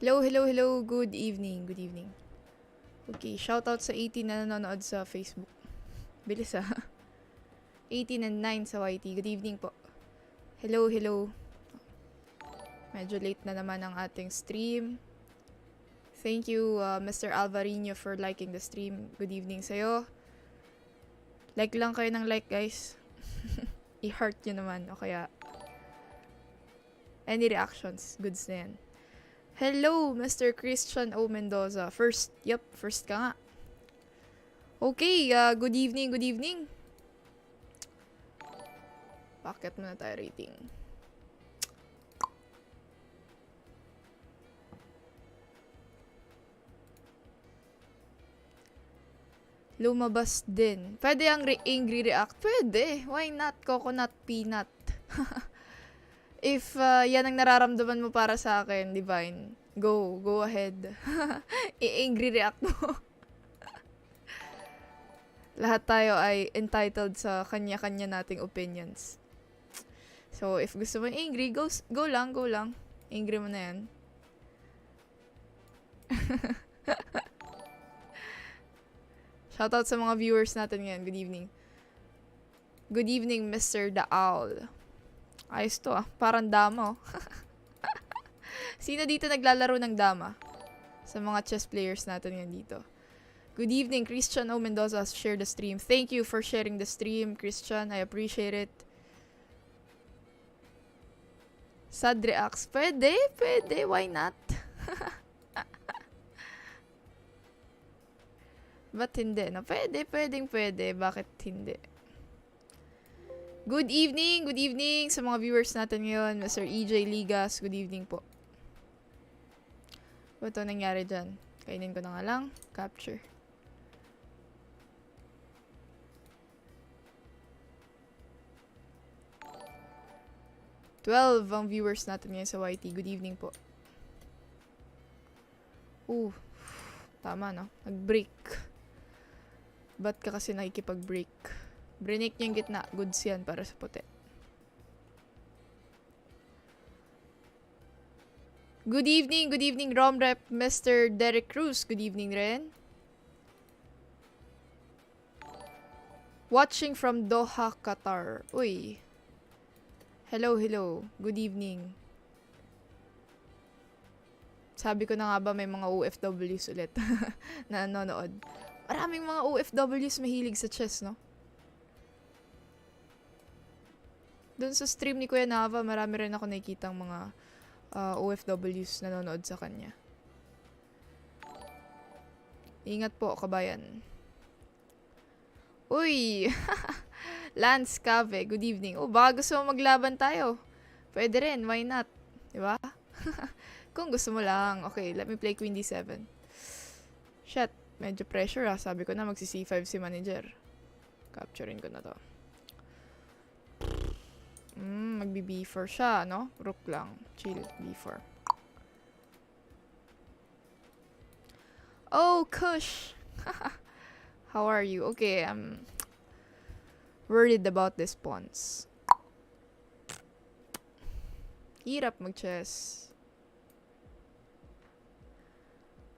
Hello, hello, hello. Good evening. Good evening. Okay, shoutout sa 18 na nanonood sa Facebook. Bilis ah. 18 and 9 sa YT. Good evening po. Hello, hello. Medyo late na naman ang ating stream. Thank you, Mr. Alvarino, for liking the stream. Good evening sa'yo. Like lang kayo ng like, guys. I-heart nyo naman. O kaya, any reactions. Goods na yan. Hello, Mr. Christian O. Mendoza. First ka nga. Okay, good evening, good evening. Bakit muna tayo rating? Lumabas din. Pwede ang angry react? Pwede. Why not? Coconut, peanut. If yan ang nararamdaman mo para sa akin, Divine, go ahead. I-angry react mo. Lahat tayo ay entitled sa kanya-kanya nating opinions. So, if gusto mo angry, go lang. Angry mo na yan. Shoutout sa mga viewers natin ngayon. Good evening. Good evening, Mr. The Owl. Ayos to ah. Parang dama oh. Sino dito naglalaro ng dama? Sa mga chess players natin yan dito. Good evening, Christian O. Mendoza. Share the stream. Thank you for sharing the stream, Christian. I appreciate it. Sad reacts. Pwede. Why not? Ba't hindi? No? Pwede. Bakit hindi? Good evening sa mga viewers natin ngayon. Mr. EJ Ligas, good evening po. Ito nangyari dyan. Kainin ko na nga lang. Capture. "12 ang viewers natin ngayon sa YT. Good evening po. Tama no? Nag-break. Ba't ka kasi nakikipag-break? Brinik niya yung gitna. Goods yan para sa puti. Good evening, Rom Rep, Mr. Derek Cruz. Good evening rin. Watching from Doha, Qatar. Uy. Hello. Good evening. Sabi ko na nga ba may mga OFWs ulit na nanonood. Maraming mga OFWs mahilig sa chess, no? Doon sa stream ni Kuya Nava, marami rin ako nakikitang mga OFWs na nanonood sa kanya. Ingat po, kabayan. Uy! Lance Cave, good evening. Baka gusto mo maglaban tayo. Pwede rin, why not? Diba? Kung gusto mo lang. Okay, let me play Queen D7. Shit, medyo pressure ah. Sabi ko na magsi-C5 si manager. Capturein ko na to. Magbi-B4 siya, no? Rook lang. Chill. B4. Oh, Kush! How are you? Okay, I'm worried about this pawns. Hirap mag-chess.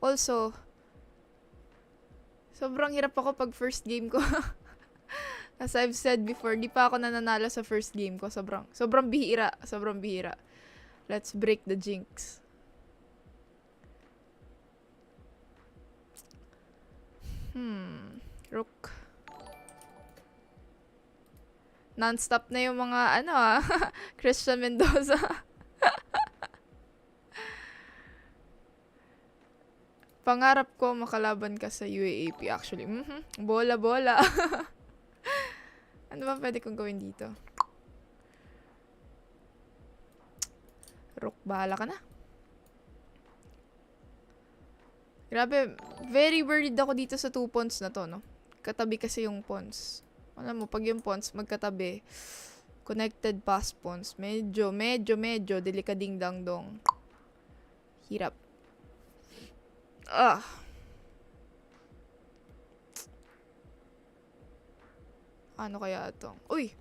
Also, sobrang hirap ako pag first game ko. As I've said before, di pa ako nananalo sa first game ko. Sobrang bihira. Let's break the jinx. Rook. Non-stop na yung mga, Christian Mendoza. Pangarap ko makalaban ka sa UAAP actually. Bola. Ano ba pwede kong gawin dito? Rook, bahala ka na. Grabe, very worried ako dito sa 2 pawns na to, no? Katabi kasi yung pawns. Alam mo, pag yung pawns magkatabi, connected pass pawns, medyo, delikading dangdong. Hirap. Ano kaya ito? Uy!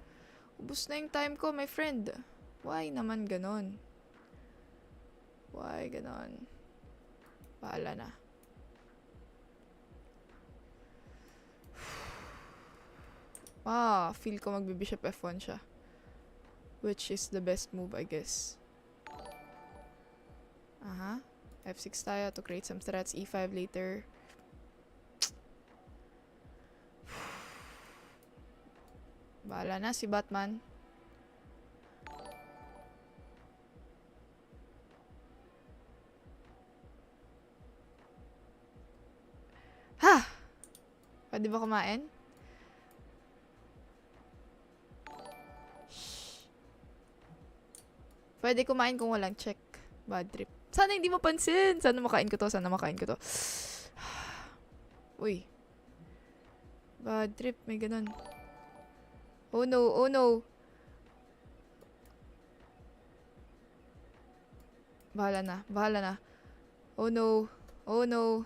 Ubus na yung time ko, my friend. Why naman ganon? Why ganon? Bahala na. Feel ko magbe-bishop F1 siya. Which is the best move, I guess. F6 tayo to create some threats. E5 later. Bahala na si Batman. Pwede ba kumain? Pwede kumain kung walang check. Bad trip. Sana hindi mapansin. Sana makain ko to. Uy. Bad trip. May ganun. Oh no. Bahala na. Oh no.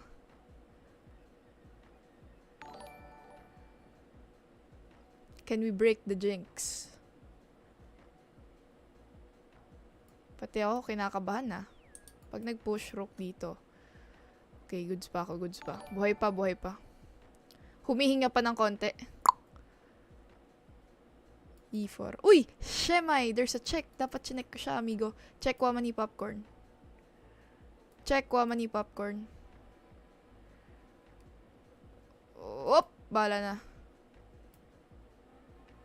Can we break the jinx? Pati ako kinakabahan na. Pag nag-push rook dito. Okay, goods pa ako. Buhay pa. Humihinga pa ng konti. E4. Uy! Shemai! There's a check. Dapat chinek ko siya, amigo. Check Wamani Popcorn. Oop! Bala na.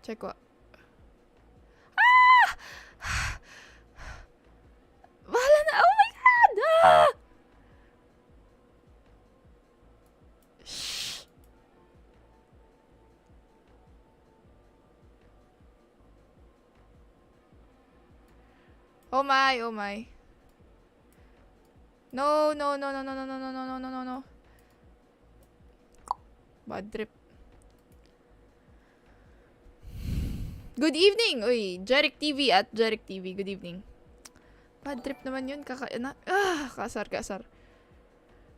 Check wa. Bala na! Oh my God! Shh! Oh my. No. Bad trip. Good evening! Uy, Jeric TV at Jeric TV. Good evening. Bad trip naman yun. Kasar.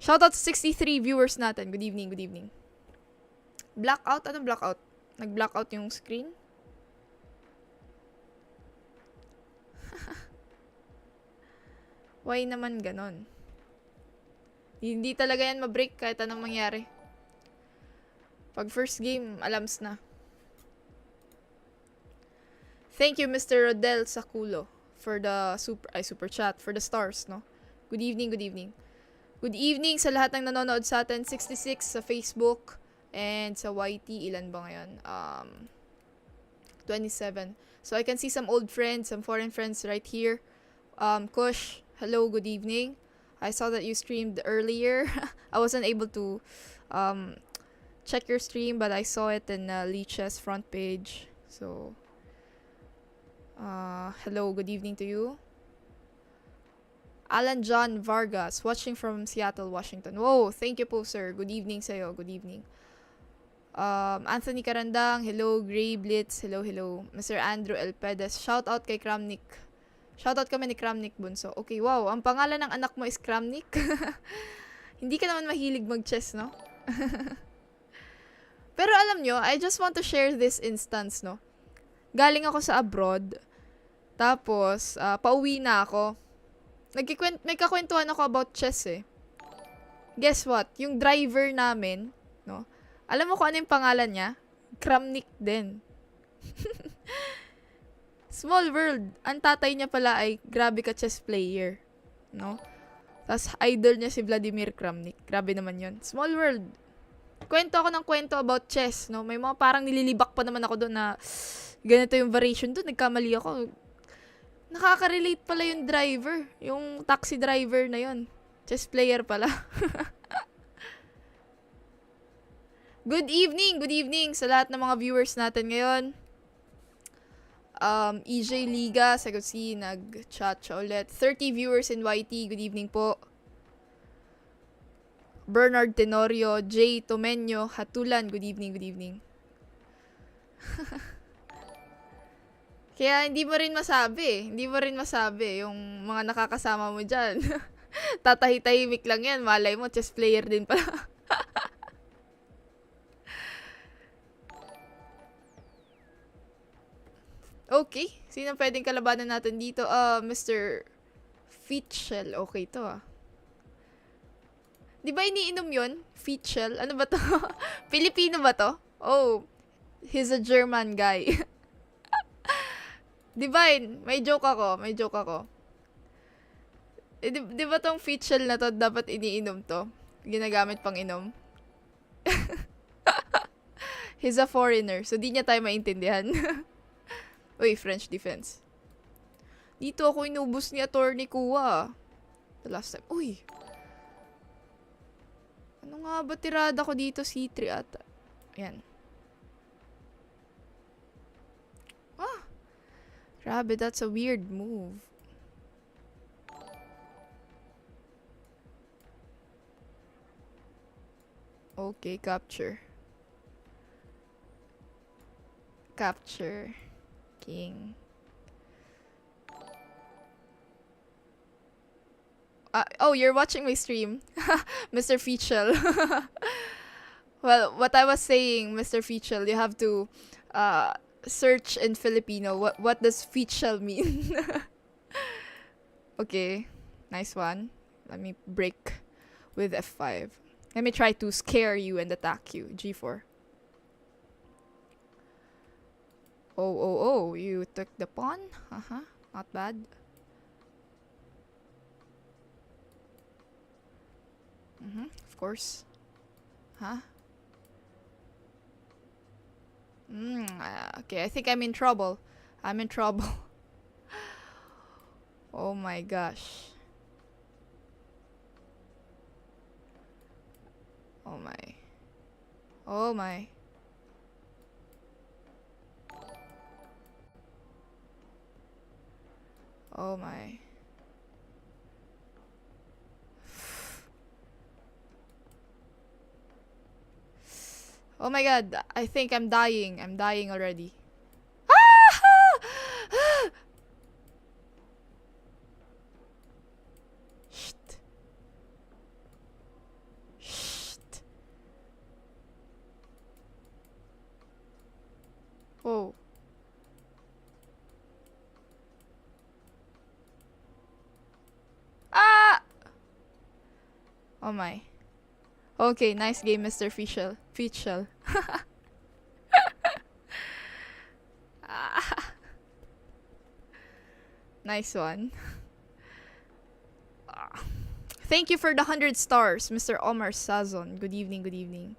Shoutout to 63 viewers natin. Good evening. Blackout? Anong blackout? Nag-blackout yung screen? Why naman ganon? Hindi talaga yan ma-break kahit anong mangyari. Pag first game, alams na. Thank you, Mr. Rodel Saculo, for the super chat, for the stars, no? Good evening. Good evening sa lahat ng nanonood sa atin. 66 sa Facebook and sa YT. Ilan ba ngayon? 27. So I can see some old friends, some foreign friends right here. Kush, hello, good evening. I saw that you streamed earlier. I wasn't able to check your stream, but I saw it in Leech's front page. So hello, good evening to you. Alan John Vargas, watching from Seattle, Washington. Whoa, thank you po, sir. Good evening sa'yo. Good evening. Anthony Carandang, hello. Gray Blitz, hello. Mr. Andrew Elpedes, shout out kay Kramnik. Shout out kami ni Kramnik Bunso. Okay, wow. Ang pangalan ng anak mo is Kramnik? Hindi ka naman mahilig mag-chess, no? Pero alam nyo, I just want to share this instance, no? Galing ako sa abroad. Tapos, pauwi na ako. May kakwentuhan ako about chess eh. Guess what? Yung driver namin, no? Alam mo kung ano yung pangalan niya? Kramnik din. Small world. Ang tatay niya pala ay grabe ka chess player. No? Tapos idol niya si Vladimir Kramnik. Grabe naman yun. Small world. Kwento ako ng kwento about chess. No? May mga parang nililibak pa naman ako doon na ganito yung variation doon. Nagkamali ako. Nakaka-relate pala yung driver. Yung taxi driver na yun. Chess player pala. Good evening sa lahat ng mga viewers natin ngayon. EJ Liga, sa si nag-chat siya ulit. 30 viewers in YT, good evening po. Bernard Tenorio, J. Tomenyo, Hatulan, good evening. Kaya hindi mo rin masabi yung mga nakakasama mo dyan. Tatahi-tahimik lang yan, malay mo, chess player din pala. Okay, sino pwedeng kalabanan natin dito? Mr. Fitchell, okay to ah. Di ba iniinom yun? Fitchel? Ano ba to? Pilipino ba to? Oh, he's a German guy. Di ba, may joke ako. Di ba tong Fitchel na to, dapat iniinom to? Ginagamit pang inom? He's a foreigner, so di niya tayo maintindihan. Uy, French defense. Dito ako inubos ni Attorney Kuwa. The last time. Uy! Ano nga ba tirada ko dito? C3 ata. Yan. Ah! Grabe, that's a weird move. Okay, capture. Capture. King. Oh, you're watching my stream. Mr. Feachel. Well, what I was saying, Mr. Feachel, you have to search in Filipino. What does Feachel mean? Okay. Nice one. Let me break with F5. Let me try to scare you and attack you. G4. Oh, you took the pawn? Not bad. Of course. Huh? Okay, I think I'm in trouble. Oh my gosh. Oh my. Oh my. Oh my. Oh my god, I think I'm dying. I'm dying already. Shit. Shit. Whoa. Ah! Oh my. Okay, nice game, Mr. Fischel. Nice one. Thank you for the 100 stars, Mr. Omar Sazon. Good evening.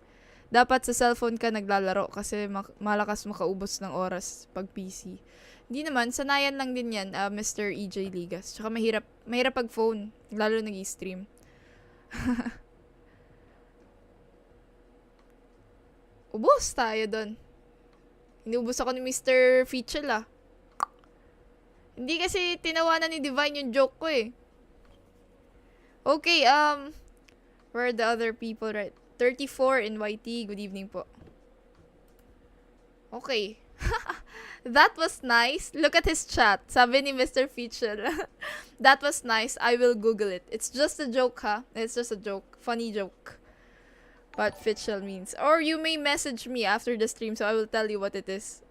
Dapat sa cellphone ka naglalaro kasi malakas makaubos ng oras pag PC. Hindi naman, sanayan lang din yan, Mr. EJ Ligas. Tsaka mahirap pag phone, lalo nag-i-stream. Ubos tayo doon. Inubos ako ni Mr. Fichel Hindi kasi tinawanan ni Divine yung joke ko eh. Okay, where are the other people, right? 34 in YT. Good evening po. Okay. That was nice. Look at his chat. Sabi ni Mr. Fichel. That was nice. I will Google it. It's just a joke, It's just a joke. Funny joke. What Fichel means. Or you may message me after the stream so I will tell you what it is.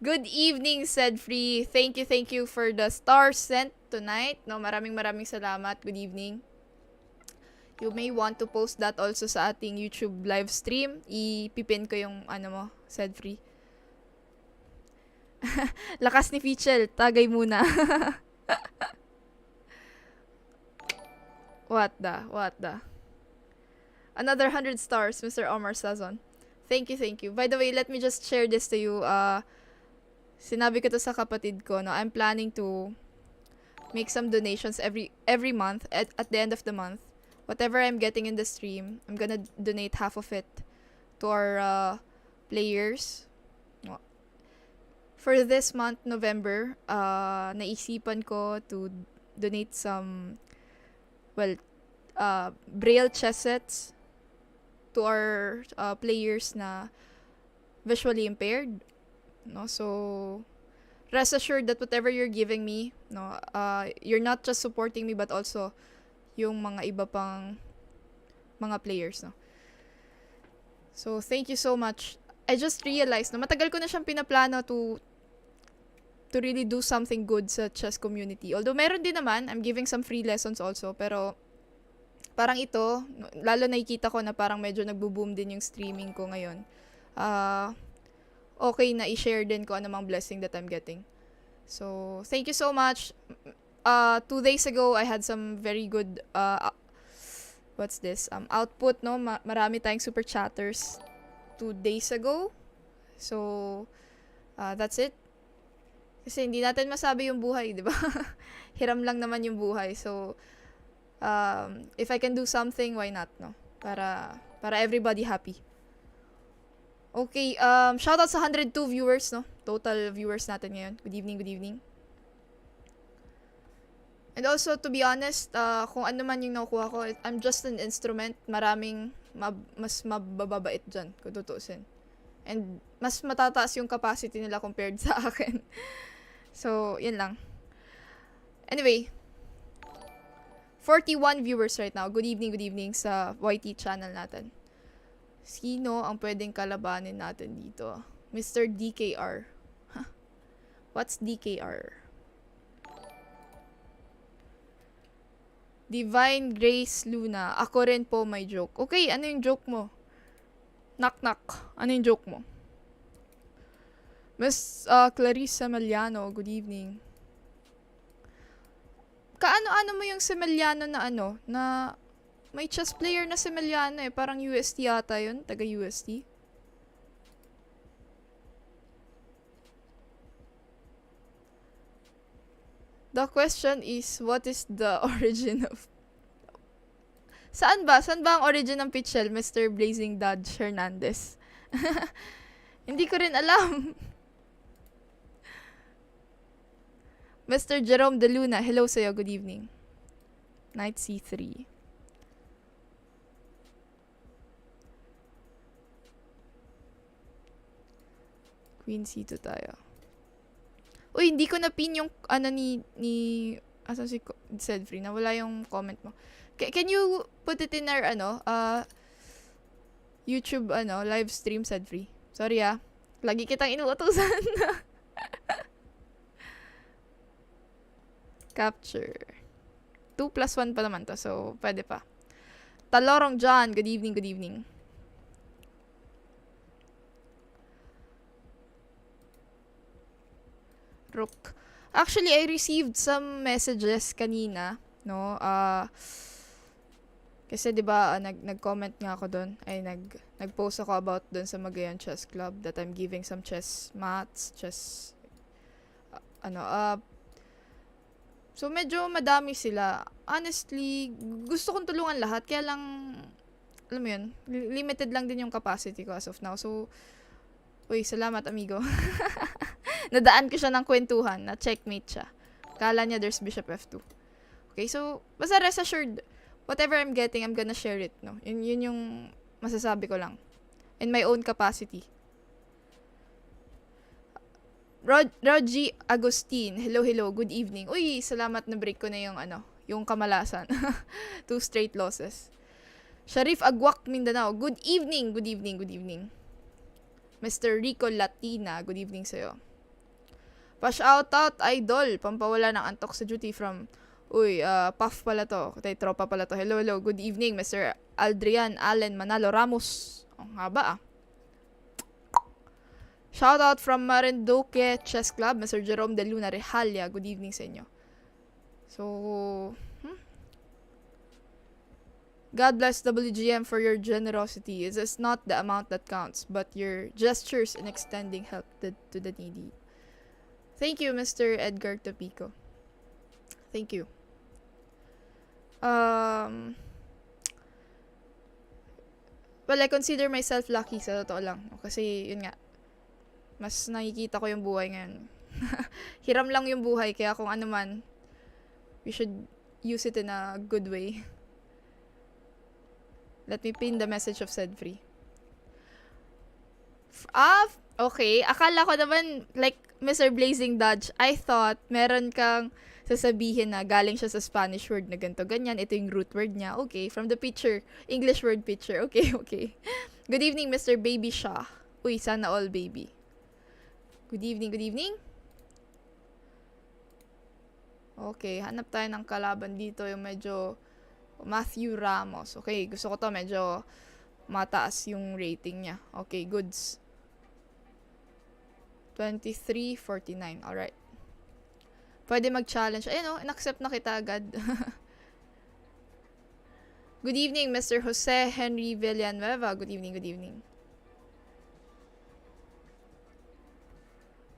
Good evening, said Free. Thank you for the stars sent tonight. No, maraming salamat. Good evening. You may want to post that also sa ating YouTube live stream. Ipipin ko yung mo, said Free. Lakas ni Fichel. Tagay muna. What the? Another 100 stars, Mr. Omar Sazon. Thank you. By the way, let me just share this to you. Sinabi ko to sa kapatid ko, no? I'm planning to make some donations every month at the end of the month. Whatever I'm getting in the stream, I'm gonna donate half of it to our players. For this month, November, naisipan ko to donate some Braille chess sets to our players na visually impaired. No, so rest assured that whatever you're giving me, no, you're not just supporting me but also yung mga iba pang mga players, no. So thank you so much. I just realized, no, matagal ko na siyang pinaplano to really do something good sa chess community. Although meron din naman, I'm giving some free lessons also, pero parang ito, lalo nakikita ko na parang medyo nagbo-boom din yung streaming ko ngayon. Okay na i-share din ko anumang blessing that I'm getting. So, thank you so much. 2 days ago, I had some very good, output, no? Marami tayong super chatters 2 days ago. So, that's it. Kasi hindi natin masabi yung buhay, di ba? Hiram lang naman yung buhay. So, if I can do something, why not, no? Para everybody happy. Okay, shoutout sa 102 viewers, no? Total viewers natin ngayon. Good evening, good evening. And also, to be honest, kung ano man yung nakukuha ko, I'm just an instrument. Maraming mas mababait dyan, kung tutusin. And mas matataas yung capacity nila compared sa akin. So, yun lang. Anyway, 41 viewers right now. Good evening sa YT channel natin. Sino ang pwedeng kalabanin natin dito? Mr. DKR. Huh? What's DKR? Divine Grace Luna. Ako rin po may joke. Okay, ano yung joke mo? Knock. Ano yung joke mo? Miss Clarissa Maliano, good evening. Kaano-ano mo yung Semeliano na na may chess player na Semeliano eh, parang UST yata yun, taga UST. The question is, what is the origin of... Saan ba? Saan ba ang origin ng pitchel, Mr. Blazing Dodge Hernandez? Hindi ko rin alam. Mr. Jerome De Luna, hello sa'yo, good evening. Knight C3. Queen C2 tayo. Uy, hindi ko na-pin yung asan si Sedfree, nawala yung comment mo. Can you put it in our YouTube live stream, Sedfree? Sorry lagi kitang inuutusan. Capture. 2+1 pa naman to, so pwede pa. Talorong John, good evening, good evening. Rook. Actually, I received some messages kanina, no? Kasi 'di ba nag-comment nga ako doon, ay nag-post ako about doon sa Magayan Chess Club that I'm giving some chess mats, chess so medyo madami sila. Honestly, gusto kong tulungan lahat, kaya lang alam mo 'yun, limited lang din yung capacity ko as of now. So uy, salamat amigo. Nadaan ko siya ng kwentuhan na checkmate siya. Kala niya there's bishop f2. Okay, so basta rest assured, whatever I'm getting, I'm gonna share it, no? Yun yung masasabi ko lang. In my own capacity. Rogie Agustin, hello, good evening. Uy, salamat na break ko na yung kamalasan. 2 straight losses. Sharif Agwak Mindanao, good evening. Mr. Rico Latina, good evening sa'yo. Pa-shoutout, idol, pampawala ng antok sa duty from, Puff pala to, tropa pala to. Hello, good evening, Mr. Aldrian Allen Manalo Ramos. Ang haba Shoutout from Marinduque Chess Club, Mr. Jerome De Luna Rehalia. Good evening sa inyo. So, God bless WGM for your generosity. It is not the amount that counts, but your gestures in extending help to the needy. Thank you, Mr. Edgar Topico. Thank you. Well, I consider myself lucky sa totoo lang. Kasi, yun nga, mas nakikita ko yung buhay ngayon. Hiram lang yung buhay, kaya kung ano man, we should use it in a good way. Let me pin the message of Sedfree. Okay. Akala ko naman, like, Mr. Blazing Dodge, I thought meron kang sasabihin na galing siya sa Spanish word na ganito, ganyan. Ito yung root word niya. Okay. From the picture, English word picture. Okay. Good evening, Mr. Baby Shah. Uy, sana all baby. Good evening. Okay, hanap tayo ng kalaban dito yung medyo Matthew Ramos. Okay, gusto ko to. Medyo mataas yung rating niya. Okay, goods. 23.49. Alright. Pwede mag-challenge. Ayun, in-accept na kita agad. Good evening, Mr. Jose Henry Villanueva. Good evening, good evening.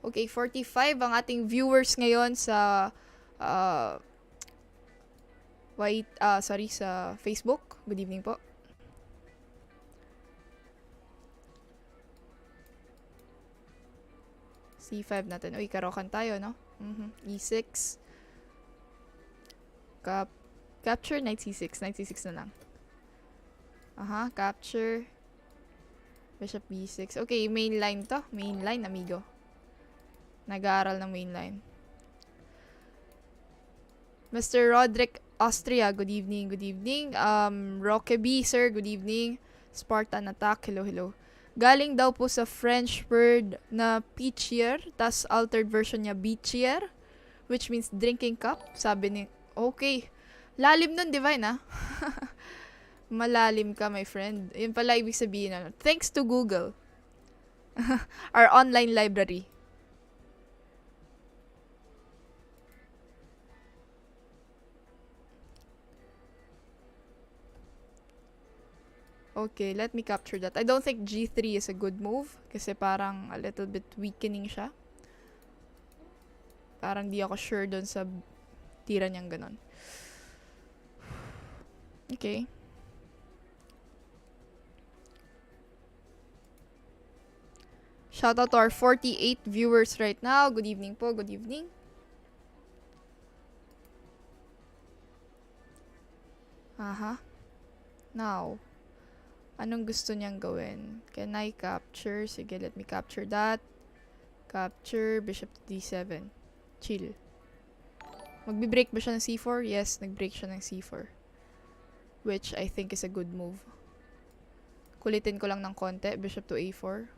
Okay, 45 ang ating viewers ngayon sa sa Facebook. Good evening po. C5 natin. Uy, karokan tayo, no? E6. Capture, knight c6. Knight c6 na lang. Capture. Bishop b6. Okay, main line to. Main line, amigo. Nag-aaral ng main line. Mr. Roderick Austria, good evening, good evening. Roque B, sir, good evening. Spartan Attack, hello, hello. Galing daw po sa French word na pitchier, tas altered version niya beachier, which means drinking cup. Sabi ni, okay. Lalim nun, Divine, ha? Malalim ka, my friend. Yun pala ibig sabihin, ano. Thanks to Google. Our online library. Okay, let me capture that. I don't think G3 is a good move kasi parang a little bit weakening siya. Parang di ako sure doon sa tira niyang ganon. Okay. Shout out to our 48 viewers right now. Good evening po, good evening. Now, anong gusto niyang gawin? Can I capture? Sige, let me capture that. Capture, bishop to d7. Chill. Magbi-break ba siya ng c4? Yes, nag-break siya ng c4. Which I think is a good move. Kulitin ko lang ng konti. Bishop to a4.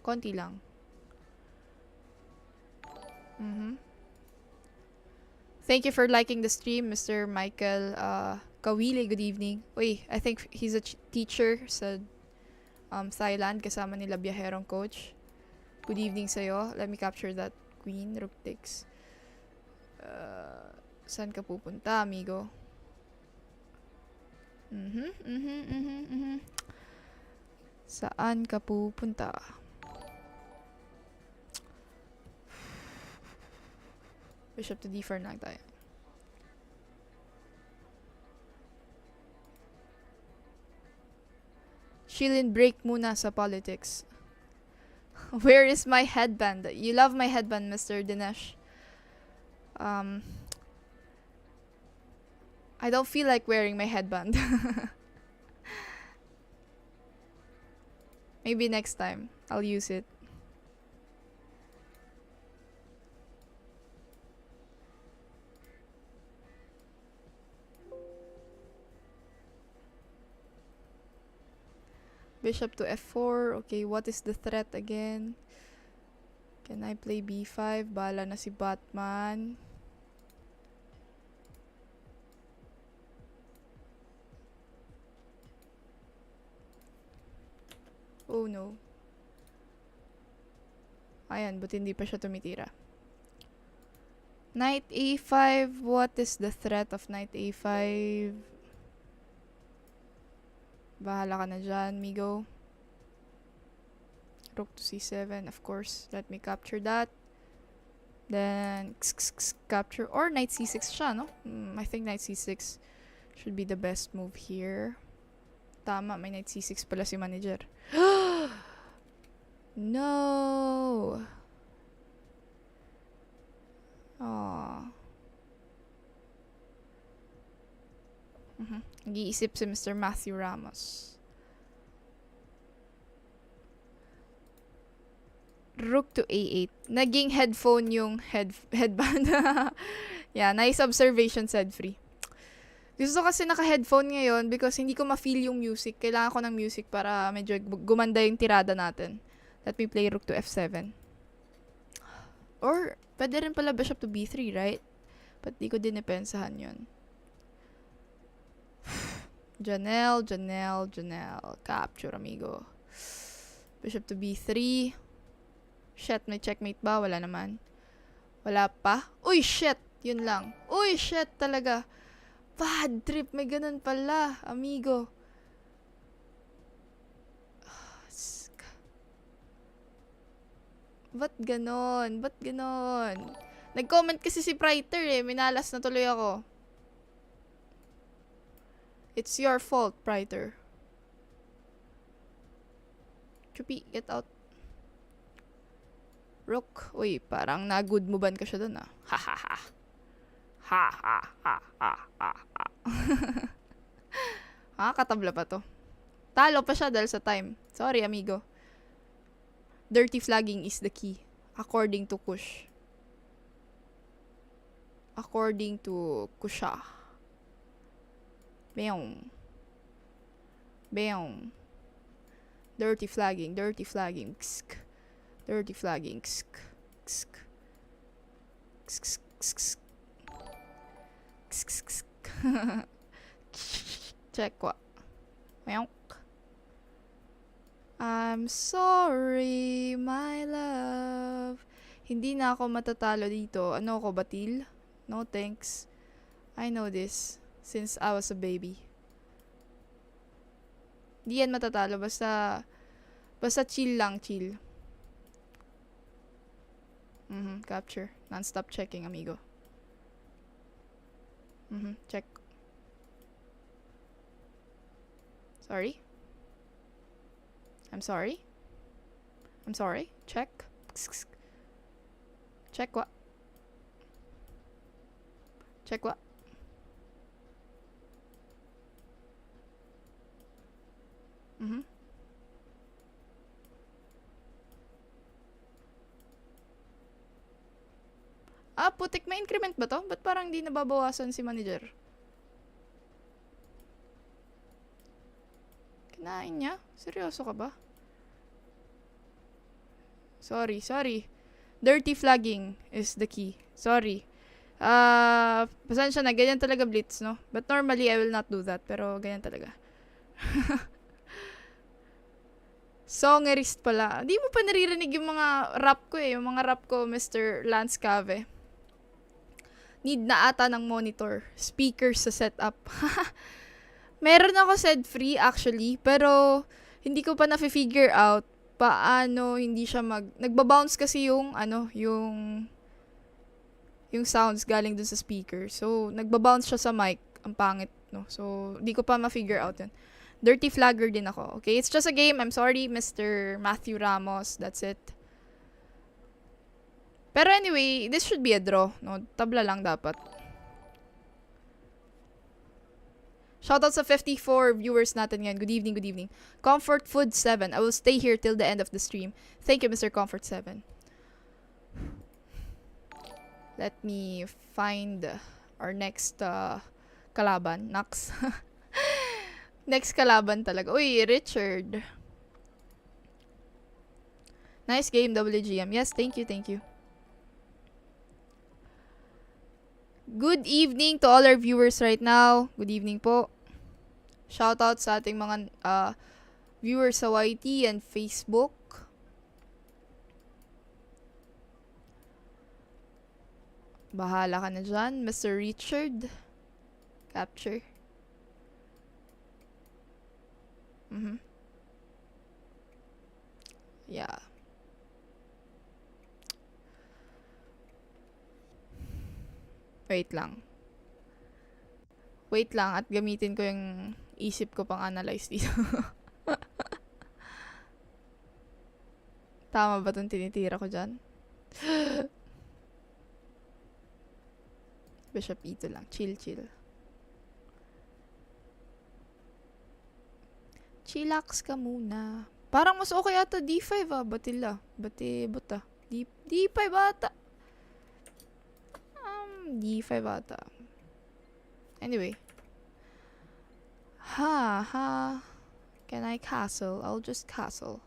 Konti lang. Thank you for liking the stream, Mr. Michael Kawili. Good evening. Uy, I think he's a teacher sa Thailand. Kasama nila biyaherong coach. Good evening sa'yo. Let me capture that queen. Rook takes. Saan ka pupunta, amigo? Saan ka pupunta? Bishop to d4 na tayo. Shilin, break muna sa politics. Where is my headband? You love my headband, Mr. Dinesh. I don't feel like wearing my headband. Maybe next time I'll use it. Bishop to f4. Okay, what is the threat again? Can I play b5? Bala na si Batman. Oh no. Ayan, buti hindi pa siya tumitira. Knight a5. What is the threat of knight a5? Bahala ka na dyan, migo. Rook to c7, of course. Let me capture that. Then, capture. Or knight c6 siya, no? I think knight c6 should be the best move here. Tama, may knight c6 pala si manager. No! Aww. Nag-iisip si Mr. Matthew Ramos. Rook to a8. Naging headphone yung headband. Yeah, nice observation, said free. Gusto kasi naka-headphone ngayon because hindi ko ma-feel yung music. Kailangan ko ng music para medyo gumanda yung tirada natin. Let me play rook to f7. Or, pwede rin pala bishop to b3, right? But di ko din ipensahan yun. Janelle. Capture, amigo. Bishop to B3. Shit, may checkmate ba? Wala naman. Wala pa? Uy, shit! Yun lang. Uy, shit talaga. Bad trip. May ganun pala, amigo. Ba't ganon? Nag-comment kasi si Priter eh. Minalas na tuloy ako. It's your fault, Priter. Chupi, get out. Rook. Uy, parang na-good mo ban ka siya dun ah. Ha ha ha. Ha ha ha ha ha ha. Katabla pa to. Talo pa siya dahil sa time. Sorry, amigo. Dirty flagging is the key. According to Kush. According to Kusha. Beong. Dirty flagging. Ksk. Dirty flagging. Ksk. Check what? Meong. I'm sorry, my love. Hindi na ako matatalo dito. Ano ako, batil? No thanks. I know this since I was a baby. Hindi yan matatalo. Basta chill lang, chill. Capture. Non-stop checking, amigo. Check. Sorry? I'm sorry. Check. Check what? Putik, may increment ba to? Ba't parang di nababawasan si manager? Kinain niya? Seryoso ka ba? Sorry. Dirty flagging is the key. Sorry. Pasensya na, ganyan talaga Blitz, no? But normally, I will not do that. Pero ganyan talaga. Songerist pala. Di mo pa naririnig yung mga rap ko eh. Yung mga rap ko, Mr. Lance Cave. Need na ata ng monitor. Speakers sa setup. Meron ako said free actually. Pero, hindi ko pa na-figure out paano hindi siya nagbabounce kasi yung sounds galing dun sa speaker. So, nagbabounce siya sa mic. Ang pangit, no? So, di ko pa ma-figure out yun. Dirty flagger din ako. Okay, it's just a game. I'm sorry, Mr. Matthew Ramos. That's it. Pero anyway, this should be a draw, no? Tabla lang dapat. Shoutout sa 54 viewers natin ngayon. Good evening. Comfort Food 7. I will stay here till the end of the stream. Thank you, Mr. Comfort 7. Let me find our next kalaban. Nax. Next kalaban talaga. Uy, Richard. Nice game, WGM. Yes, thank you. Good evening to all our viewers right now. Good evening po. Shoutout sa ating mga viewers sa YT and Facebook. Bahala ka na dyan, Mr. Richard. Capture. Yeah. Wait lang at gamitin ko yung isip ko pang analyze dito. Tama ba itong tinitira ko dyan? Bishop E2 lang. Chill. Chillax ka muna. Parang mas okay ata D5 Batila. Batibot D5 ata. D5 ata. Anyway. Can I castle? I'll just castle.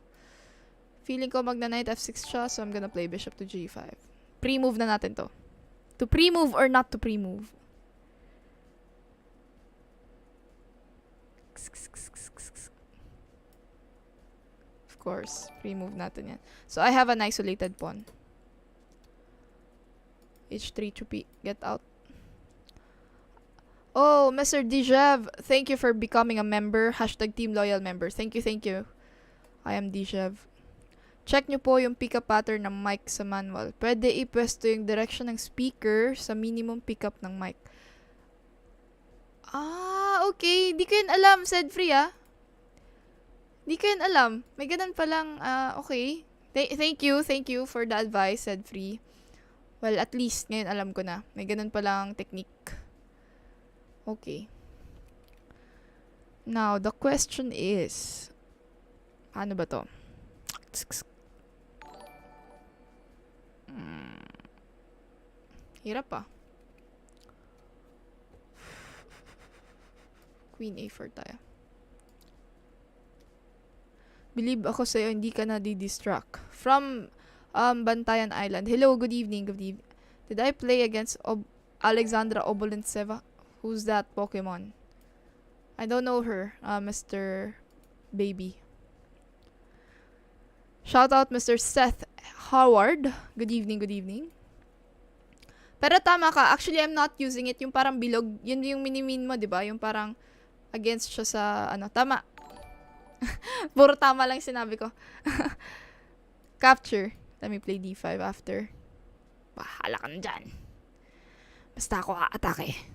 Feeling ko magna-knight F6 siya, so I'm gonna play bishop to G5. Pre-move na natin to. To pre-move or not to pre-move? Of course, remove natin yan. So, I have an isolated pawn. H3 to P. Get out. Oh, Mr. Dijev, thank you for becoming a member. Hashtag Team Loyal member. Thank you, thank you. I am Dijev. Check nyo po yung pickup pattern ng mic sa manual. Pwede ipwesto yung direction ng speaker sa minimum pickup ng mic. Ah, okay. Di ko yun alam, said free ah. Di ko yun alam. May ganun palang, okay. Thank you for the advice, said free. Well, at least ngayon alam ko na. May ganun palang technique. Okay. Now, the question is, ano ba to? Hirap ah. Queen A4 tayo. Believe ako sa'yo, hindi ka na di-distract. From Bantayan Island. Hello, good evening, good evening. Did I play against Alexandra Obolentseva? Who's that Pokemon? I don't know her, Mr. Baby. Shout out Mr. Seth Howard. Good evening, good evening. Pero tama ka, actually I'm not using it. Yung parang bilog, yun yung minimin mo, di ba? Yung parang against siya sa, tama. Puro tama lang sinabi ko. Capture. Let me play D5 after. Bahala ka na dyan. Basta ako aatake.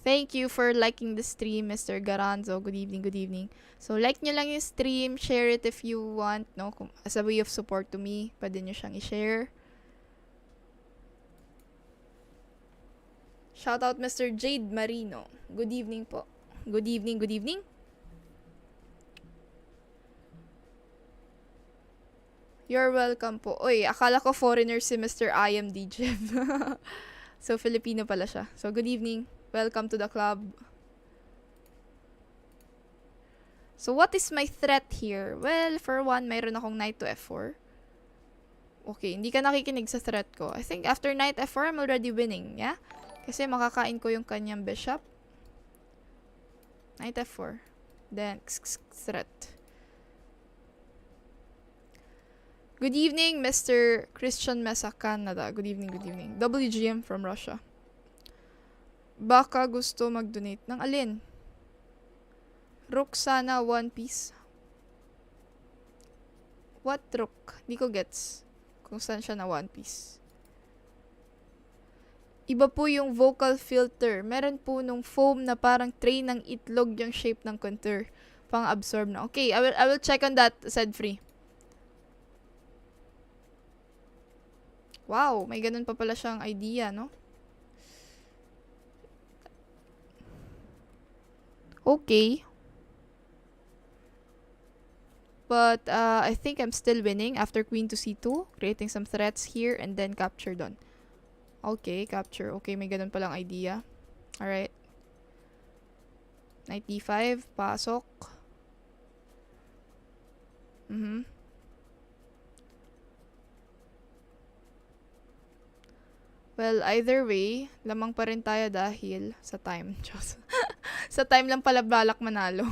Thank you for liking the stream, Mr. Garanzo. Good evening, good evening. So, like nyo lang yung stream. Share it if you want, no? As a way of support to me, pwede nyo siyang i-share. Shout out Mr. Jade Marino. Good evening po. Good evening, good evening. You're welcome po. Uy, akala ko foreigner si Mr. IMD Jeff. So, Filipino pala siya. So, good evening. Welcome to the club. So, what is my threat here? Well, for one, mayroon akong knight to f4. Okay, hindi ka nakikinig sa threat ko. I think after knight f4, I'm already winning, yeah? Kasi makakain ko yung kanyang bishop. Knight f4. Then, threat. Good evening, Mr. Christian Mesa, Canada. Good evening, good evening. WGM from Russia. Baka gusto mag-donate ng alin? Rook sana, one piece. What rook? Di ko gets kung saan siya na one piece. Iba po yung vocal filter. Meron po nung foam na parang tray ng itlog yung shape ng contour. Pang-absorb na. Okay, I will check on that, said free. Wow, may ganun pa pala siyang idea, no? Okay. But, I think I'm still winning after queen to c2. Creating some threats here and then capture doon. Okay, capture. Okay, may ganun palang idea. Alright. Knight d5. Pasok. Well, either way, lamang pa rin tayo dahil sa time. Sa time lang pala balak manalo.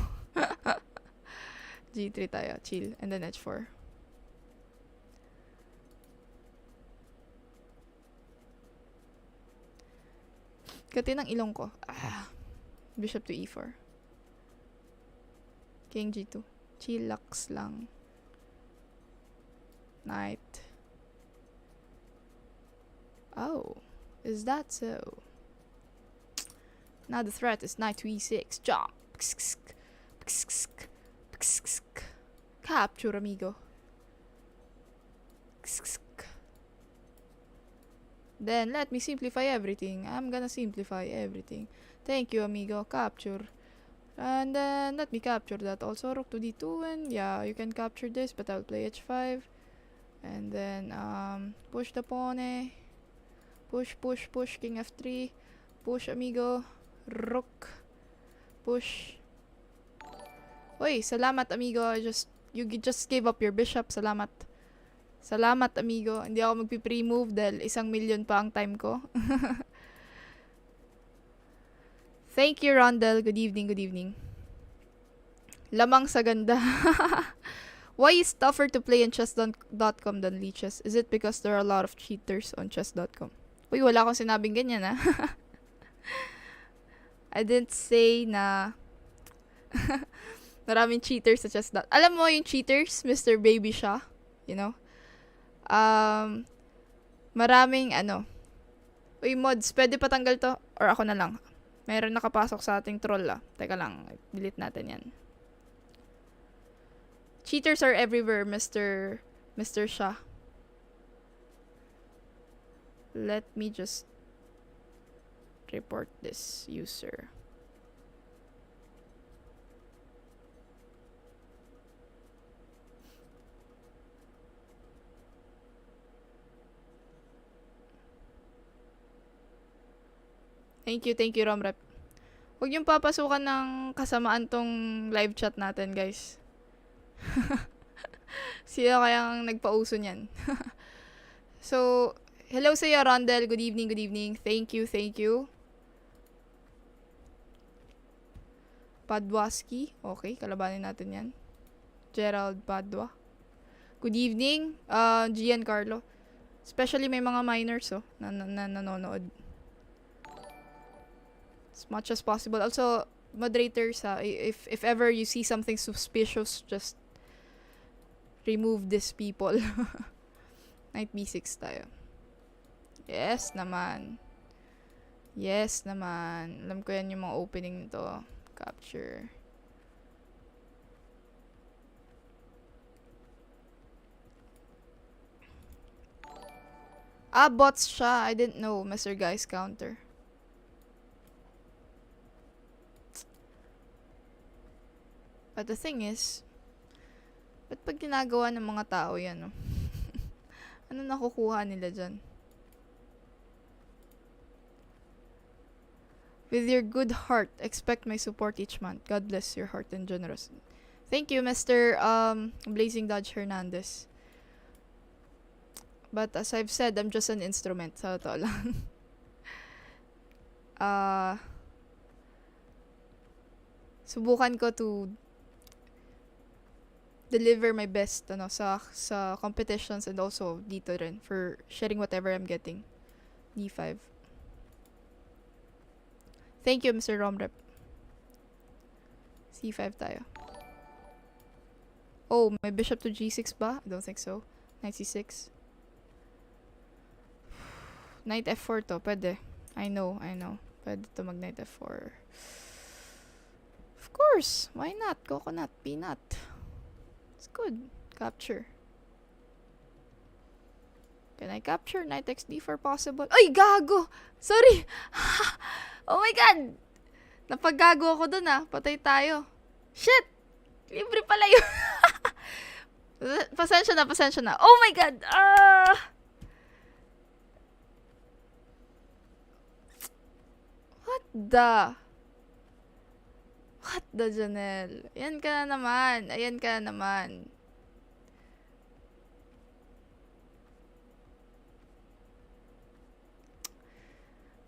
G3 tayo. Chill. And then H4. Kati ng ilong ko. Bishop to E4. King G2. Chillax lang. Knight. Oh. Is that so? Now the threat is knight to E6. Jump. Capture, amigo. Then let me simplify everything. I'm gonna simplify everything. Thank you, amigo. Capture. And then let me capture that also. Rook to D2, and yeah, you can capture this, but I'll play H5. And then push the pawn. Push, King F3. Push, amigo. Rook. Push. Uy, salamat, amigo. You just gave up your bishop. Salamat. Salamat, amigo. Hindi ako magpi-pre-move dahil 1,000,000 pa ang time ko. Thank you, Rondel. Good evening, good evening. Lamang sa ganda. Why is tougher to play on chess.com than leeches? Is it because there are a lot of cheaters on chess.com? Uy, wala akong sinabing ganyan, ha? I didn't say na maraming cheaters sa chess.com. Alam mo yung cheaters, Mr. Baby Shah? You know? Maraming Uy, mods, pwede patanggal to? Or ako na lang? Mayroon nakapasok sa ating troll, Teka lang, delete natin yan. Cheaters are everywhere, Mr. Shah. Let me just report this user. Thank you, Romrep. Huwag niyong papasukan ng kasamaan tong live chat natin, guys. Sino kayang nagpauso niyan? So, hello sa iyo, Rondel. Good evening. Thank you. Padwaski. Okay, kalabanin natin yan. Gerald Padua. Good evening, Giancarlo. Especially may mga minors, na nanonood. As much as possible. Also, moderators, if ever you see something suspicious, just remove these people. Knight B6 tayo. Yes naman. Alam ko yan yung mga opening nito. Capture. Bots siya. I didn't know, Mr. Guy's counter. But the thing is, ba't pag ginagawa ng mga tao yan, ano nakukuha nila dyan? With your good heart, expect my support each month. God bless your heart and generous. Thank you, Mr. Blazing Dodge Hernandez. But as I've said, I'm just an instrument. Sa totoo lang. Subukan ko to deliver my best sa competitions and also dito rin for sharing whatever I'm getting. D5. Thank you, Mr. Romrep. C5 tayo. Oh, may bishop to G6 ba? I don't think so. Knight C6. Knight F4 to. Pwede. I know. Pwede to mag Knight F4. Of course. Why not? Coconut. Peanut. It's good. Capture. Can I capture? Knight X D4 possible? Ay, gago! Sorry! Oh my god! Napagago ako dun Patay tayo. Shit! Libre pala yun. Pasensya na. Oh my god! What the Janelle? Ayan ka na naman.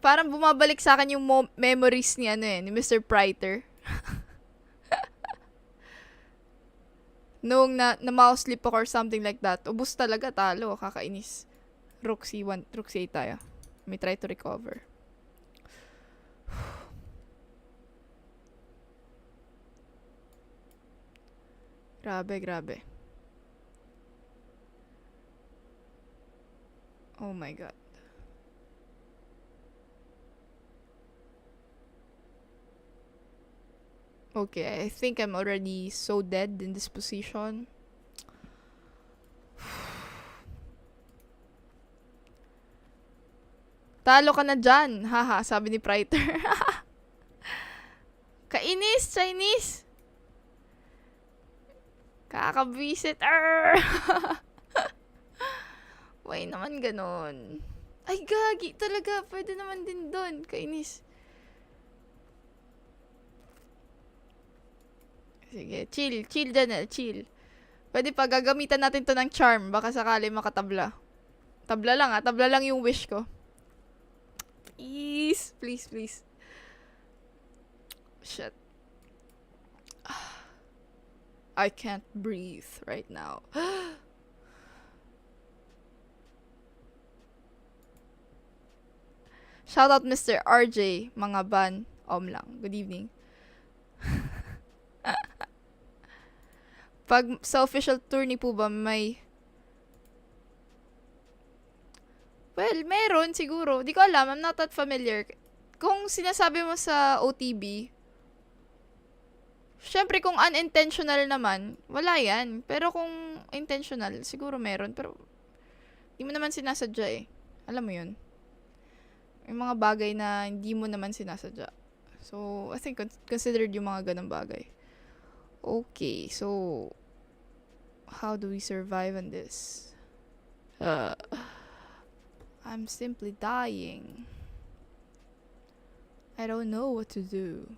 Parang bumabalik sa akin yung memories ni ni Mr. Priter. Noong na-mouse sleep ako or something like that. Ubus talaga, talo. Kakainis. Rook C1, Rook C8 tayo. May try to recover. Grabe. Oh my god. Okay, I think I'm already so dead in this position. Talo ka na dyan. Haha, sabi ni Priter. Kainis, Chinese. Kakabwisit. Why naman ganon? Ay, gagi talaga. Pwede naman din doon. Kainis. Sige, chill, Janelle, chill. Pwede pa, gagamitan natin to ng charm. Baka sakali makatabla. Tabla lang yung wish ko. Please. Shit. I can't breathe right now. Shout out Mr. RJ, mga ban. Lang. Good evening. Pag sa official tour ni po ba may... Well, meron siguro. Di ko alam. I'm not that familiar. Kung sinasabi mo sa OTB, syempre kung unintentional naman, wala yan. Pero kung intentional, siguro meron. Pero, di mo naman sinasadya eh. Alam mo yun. Yung mga bagay na hindi mo naman sinasadya. So, I think considered yung mga ganang bagay. Okay, so, how do we survive on this? I'm simply dying. I don't know what to do.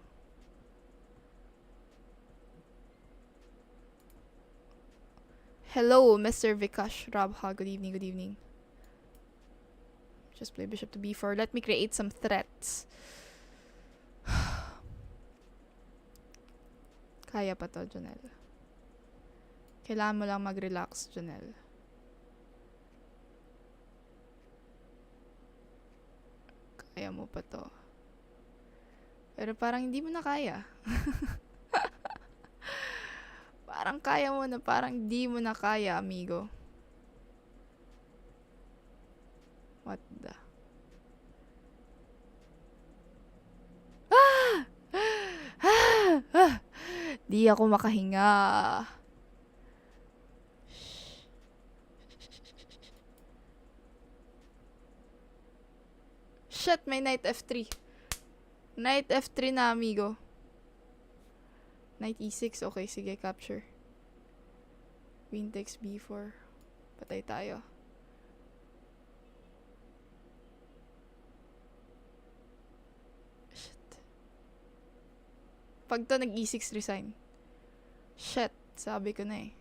Hello, Mr. Vikash Rabha. Good evening, good evening. Just play bishop to b4. Let me create some threats. Kaya pa to, Janelle. Kailangan mo lang mag-relax, Janelle. Kaya mo pa to. Pero parang hindi mo na kaya. Parang kaya mo na, parang hindi mo na kaya, amigo. What the... Di ako makahinga. Shit, may knight f3. Knight f3 na, amigo. Knight e6. Okay, sige, capture. Queen takes b4. Patay tayo. Shit. Pag to nag-e6 resign. Shit, sabi ko na eh.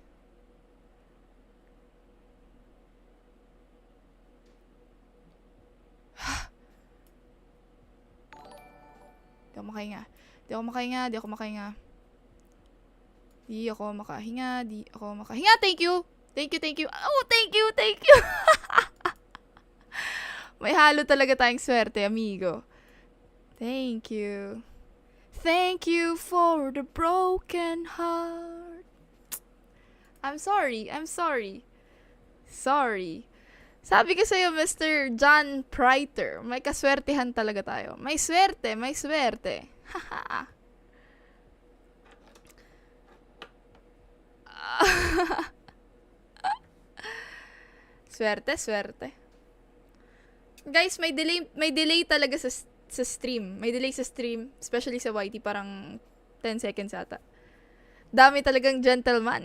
Di ako makahinga. Di ako makahinga. Di ako makahinga. Di ako makahinga. Di ako makahinga. Thank you. Thank you, thank you. Oh, thank you, thank you. May halo talaga tayong swerte, amigo. Thank you. Thank you for the broken heart. I'm sorry. I'm sorry. Sorry. Sabi ko sa'yo, Mr. John Priter, may kaswertehan talaga tayo. May swerte, may swerte. Haha. Swerte, swerte. Guys, may delay talaga sa stream. May delay sa stream, especially sa YT, parang 10 seconds ata. Dami talagang gentleman.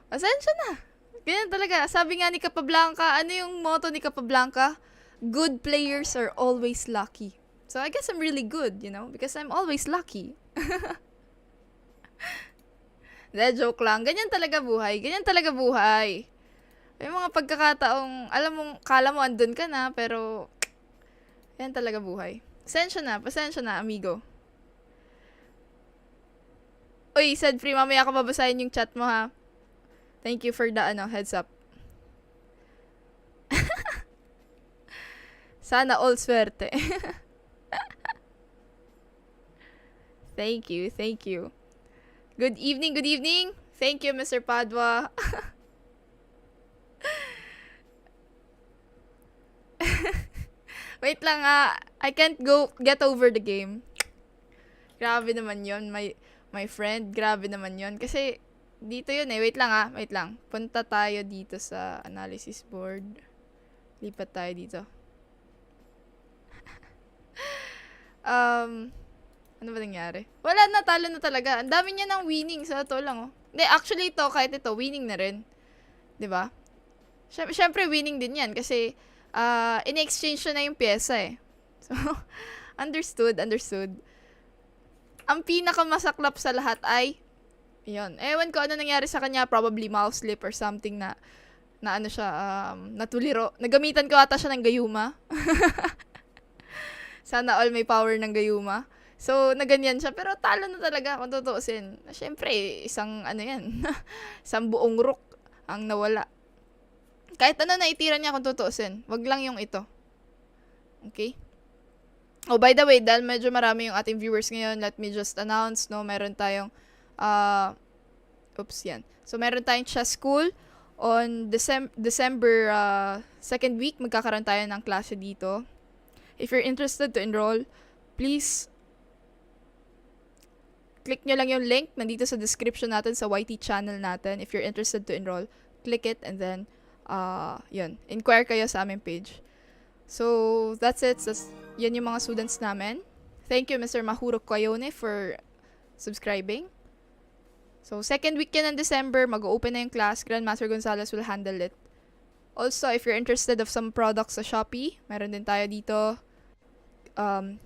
Pasensya na. Ganyan talaga. Sabi nga ni Capablanca, ano yung motto ni Capablanca? Good players are always lucky. So I guess I'm really good, you know, because I'm always lucky. Joke lang. Ganyan talaga buhay. Ganyan talaga buhay. May mga pagkakataong, alam mo, kala mo andun ka na, pero yan talaga buhay. Pasensya na, amigo. Uy, said free, mamaya ka babasahin yung chat mo, ha? Thank you for the, heads up. Sana all swerte. Thank you, thank you. Good evening, good evening. Thank you, Mr. Padua. Wait lang, I can't get over the game. Grabe naman yon, my friend. Grabe naman yon. Kasi, dito yun eh. Wait lang. Punta tayo dito sa analysis board. Lipat tayo dito. Ano ba nangyari? Wala na, talo na talaga. Ang dami niya ng winning sa to lang, oh. Hindi, actually ito, kahit ito, winning na rin. 'Di ba? Syempre winning din yan kasi in-exchange na yung pyesa eh. So, understood. Ang pinakamasaklap sa lahat ay yun. Ewan ko ano nangyari sa kanya, probably mouse slip or something na ano siya, natuliro. Nagamitan ko ata siya ng gayuma. Sana all may power ng gayuma. So, naganyan siya. Pero talo na talaga kung tutuusin. Siyempre, isang ano yan. Isang buong rook ang nawala. Kahit ano naitira niya kung tutuusin. Wag lang yung ito. Okay? Oh, by the way, dahil medyo marami yung ating viewers ngayon, let me just announce, no, meron tayong, yan. So, meron tayong chess school on December 2nd week. Magkakaroon tayo ng klase dito. If you're interested to enroll, please click nyo lang yung link nandito sa description natin sa YT channel natin. If you're interested to enroll, click it and then, yun, inquire kayo sa aming page. So, that's it. Yan yung mga students namin. Thank you, Mr. Mahuro Coyone, for subscribing. So, second weekend in December, mag-open na yung class. Grandmaster Gonzalez will handle it. Also, if you're interested of some products sa Shopee, meron din tayo dito.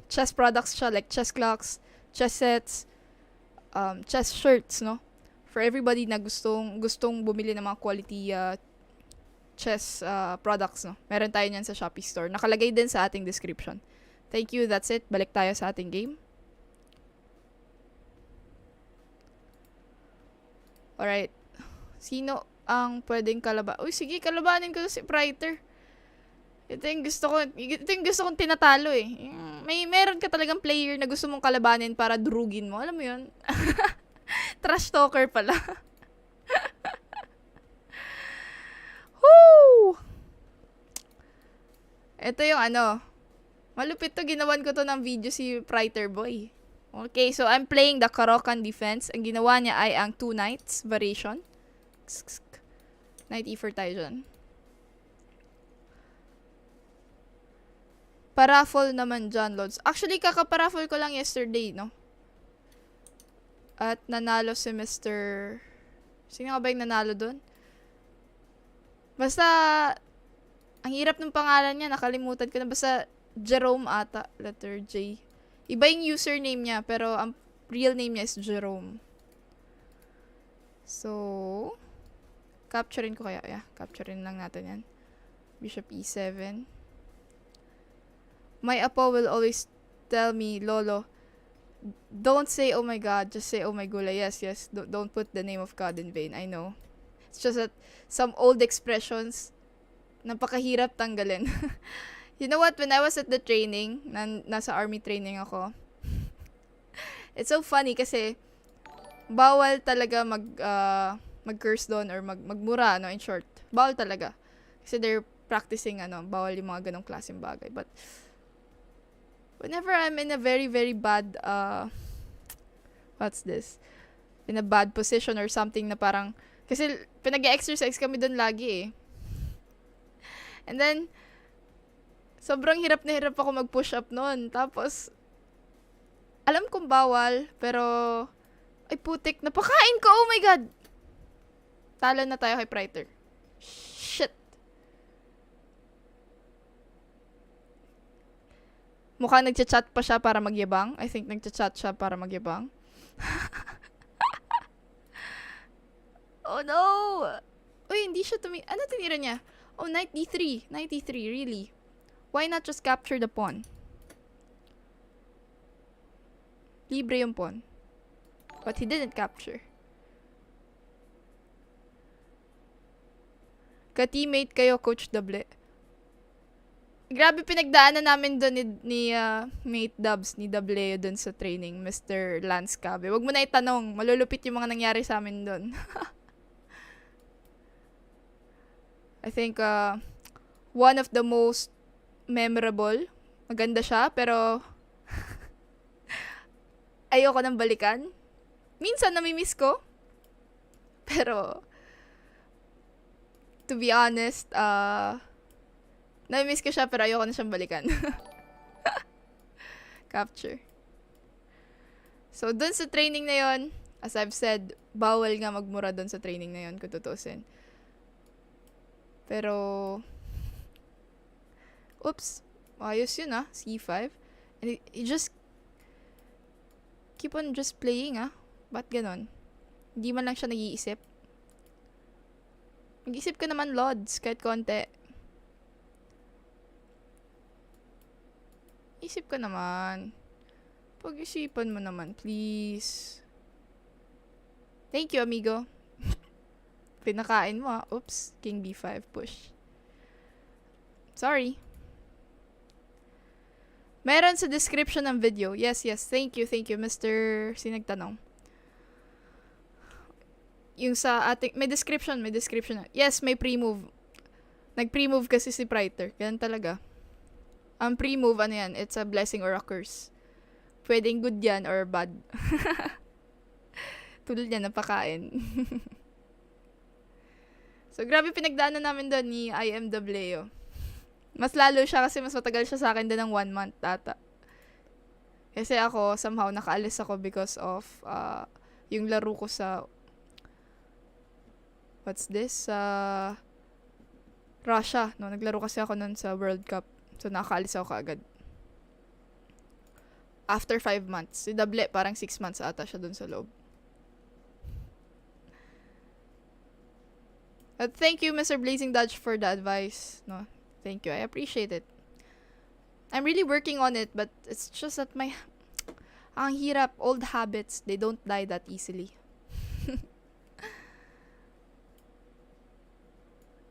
Chess products siya, like chess clocks, chess sets, chess shirts, no? For everybody na gustong bumili ng mga quality chess products, no? Meron tayo niyan sa Shopee store. Nakalagay din sa ating description. Thank you, that's it. Balik tayo sa ating game. Alright. Sino ang pwedeng kalaban? Uy, sige, kalabanin ko si Priter. Ito yung gusto kong tinatalo eh. Meron ka talagang player na gusto mong kalabanin para durugin mo. Alam mo yun? Trash talker pala. Woo! Ito yung ano. Malupit to. Ginawan ko to ng video si Priter Boy. Okay, so I'm playing the Karokan defense. Ang ginawa niya ay ang 2 knights variation. Knight e4 tayo dyan. Paraffle naman dyan, Lods. Actually, kakaparaffle ko lang yesterday, no? At nanalo si Mr. Sino ka ba yung nanalo dun? Basta, ang hirap ng pangalan niya. Nakalimutan ko na. Basta, Jerome ata. Letter J. Iba yung username niya, pero ang real name niya is Jerome. So, capturein ko kaya. Yeah, capturein lang natin yan. Bishop e7. My apo will always tell me, Lolo, don't say, oh my God, just say, oh my gula. Yes, yes, don't put the name of God in vain. I know. It's just that some old expressions, napakahirap tanggalin. You know what? When I was at the training, nasa army training ako, it's so funny kasi bawal talaga mag-curse doon or magmura, no, in short. Bawal talaga. Kasi they're practicing, bawal yung mga ganong klaseng bagay. But, whenever I'm in a very, very bad, what's this? In a bad position or something na parang, kasi pinag-exercise kami doon lagi eh. And then, sobrang hirap na hirap ako mag-push up noon. Tapos, alam kong bawal, pero, ay putik, napakain ko, oh my God! Talo na tayo kay Priter. Shit. Mukhang nagchat-chat pa siya para magyabang. I think nagchat-chat siya para magyabang. Oh no! Uy, hindi siya ano tinira niya? Oh, knight d3. Knight d3, really? Why not just capture the pawn? Libre yung pawn. But he didn't capture. Ka-teammate kayo, Coach Dable. Grabe pinagdaanan namin doon ni Mate Dubs, ni Dableo doon sa training, Mr. Lance Cabe. Wag mo na itanong, malulupit yung mga nangyari sa amin doon. I think one of the most memorable. Maganda siya, pero ayoko nang balikan. Minsan namimiss ko. Pero to be honest, namimiss ko siya pero ayoko na siyang balikan. Capture. So, dun sa training na yon, as I've said, bawal nga magmura dun sa training na yon kung tutusin. Pero, oops, ayos yun C5. And it just keep on just playing Ba't ganon? Hindi man lang siya nag-iisip. Nag-iisip ka naman, Lods, kahit konti. Isip ka naman. Pag-isipan mo naman, please. Thank you, amigo. Pinakain mo, oops. King B5, push. Sorry. Meron sa description ng video. Yes. Thank you, Mr. Sinagtanong. Yung sa ating, may description. Yes, may pre-move. Nag-pre-move kasi si Priter. Ganun talaga. Ang pre-move, ano yan? It's a blessing or a curse. Pwedeng good yan or bad. Tulad yan, napakain. So, grabe pinagdaanan namin doon ni IMW. Mas lalo siya kasi mas matagal siya sa akin din ng 1 month data. Kasi ako, somehow, nakaalis ako because of yung laro ko sa what's this? Russia. No? Naglaro kasi ako nun sa World Cup. So, nakaalis ako kaagad. After 5 months. Si Dable, parang 6 months ata siya dun sa loob. But thank you, Mr. Blazing Dodge, for the advice. No, thank you. I appreciate it. I'm really working on it, but it's just that ang hirap, old habits, they don't die that easily.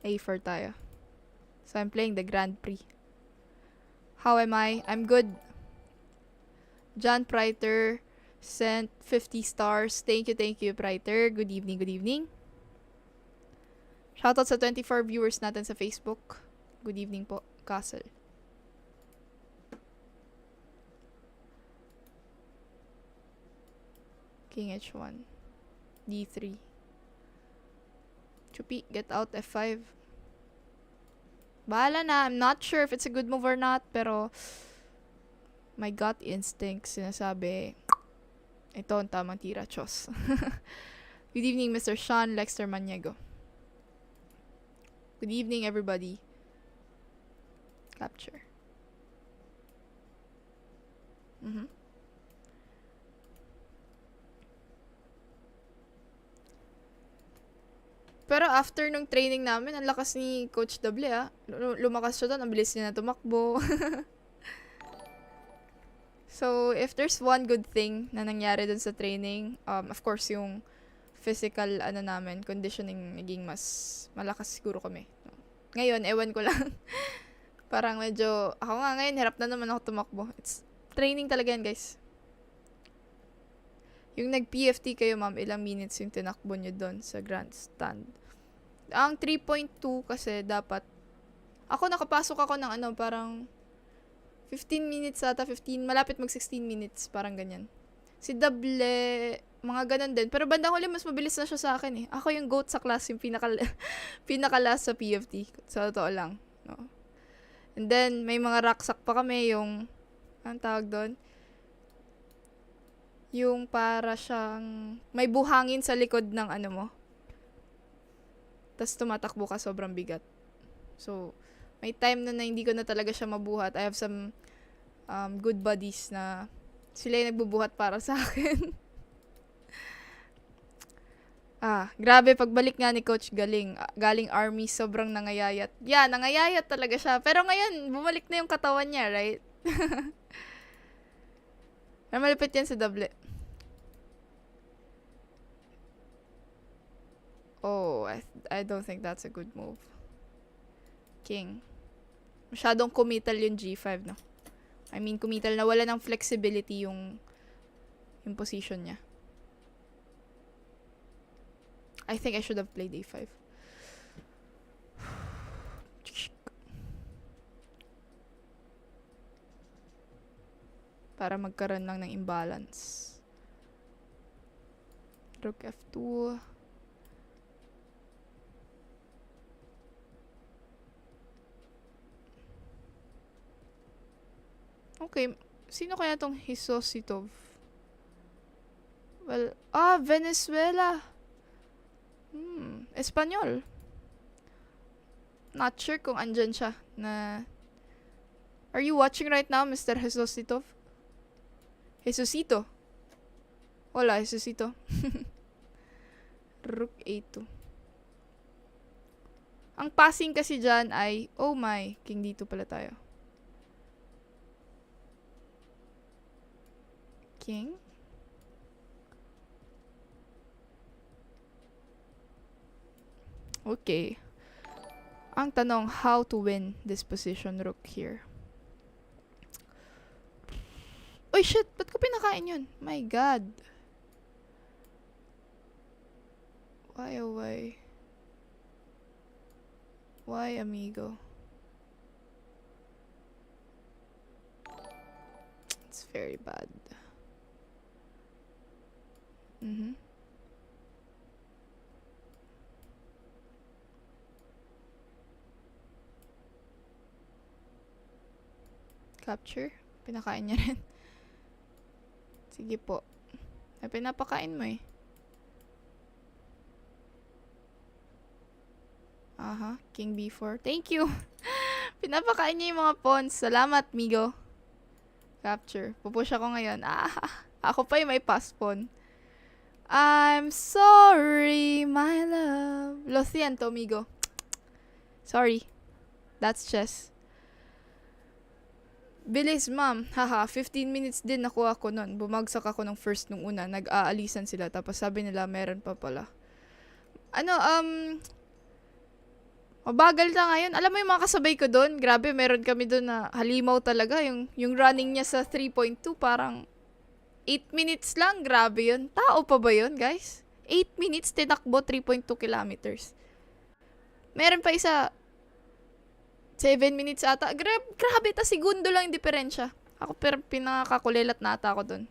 A4 tayo. So, I'm playing the Grand Prix. How am I? I'm good. John Priter sent 50 stars. Thank you, Priter. Good evening. Shoutout sa 24 viewers natin sa Facebook. Good evening po, Castle. King H1. D3. Chupi, get out F5. Bahala na. I'm not sure if it's a good move or not, pero my gut instinct sinasabi, ito ang tamang tira, Chos. Good evening, Mr. Sean Lexter Maniego. Good evening, everybody. Capture. Pero after nung training namin, ang lakas ni Coach Dable, lumakas siya doon, ang bilis niya na tumakbo. So, if there's one good thing na nangyari dun sa training, of course, yung physical, conditioning, naging mas malakas siguro kami. Ngayon, ewan ko lang. Parang medyo, ako nga ngayon, hirap na naman ako tumakbo. It's training talaga yan, guys. Yung nag-PFT kayo, ma'am, ilang minutes yung tinakbo nyo doon sa grandstand. Ang 3.2 kasi dapat, ako nakapasok ako ng parang 15 minutes ata, malapit mag 16 minutes, parang ganyan. Si Dable, mga ganun din. Pero bandang huli, mas mabilis na siya sa akin eh. Ako yung GOAT sa class, yung pinaka-last sa PFT. Sa totoo lang. No? And then, may mga rucksack pa kami, yung, anong tawag doon? Yung para siyang, may buhangin sa likod ng mo. Tapos tumatakbo ka, sobrang bigat. So, may time na hindi ko na talaga siya mabuhat. I have some good buddies na sila yung nagbubuhat para sa akin. Grabe, pagbalik nga ni Coach galing army, sobrang nangayayat. Yeah, nangayayat talaga siya. Pero ngayon, bumalik na yung katawan niya, right? Pero malapit yan sa Dable. Oh, I don't think that's a good move. King. Masyadong committal yung G5, no? I mean, committal na wala ng flexibility yung position niya. I think I should have played A5. Para magkaroon lang ng imbalance. Rook F2. Okay, sino kaya tong Hisositov? Well, Venezuela. Espanyol. Not sure kung andyan siya na... Are you watching right now, Mr. Hisositov? Jesusito. Wala, Jesusito. Rook A2. Ang passing kasi dyan ay, oh my, king dito pala tayo. king. Okay. Ang tanong, how to win this position rook here? Uy, shit! Ba't ko pinakain yun? My God. Why, oh why? Why, amigo? It's very bad. Capture? Pinakain niya rin. Sige po. Ay, pinapakain mo eh. Aha, King B4. Thank you! Pinapakain niya yung mga pawns. Salamat, migo. Capture. Pupush ako ngayon. Ako pa yung may pass pawn. I'm sorry, my love. Lo siento, migo. Sorry. That's chess. Bilis, ma'am. Haha, 15 minutes din nakuha ko nun. Bumagsak ako ng first nung una. Nag-aalisan sila. Tapos sabi nila, meron pa pala. Mabagal na ngayon. Alam mo yung mga kasabay ko doon? Grabe, meron kami doon na halimaw talaga. Yung running niya sa 3.2, parang 8 minutes lang. Grabe yun. Tao pa ba yun, guys? 8 minutes, tinakbo 3.2 kilometers. Meron pa isa, 7 minutes ata. Grabe, ta segundo lang yung diferensya. Ako pinakakulilat na ata ako dun.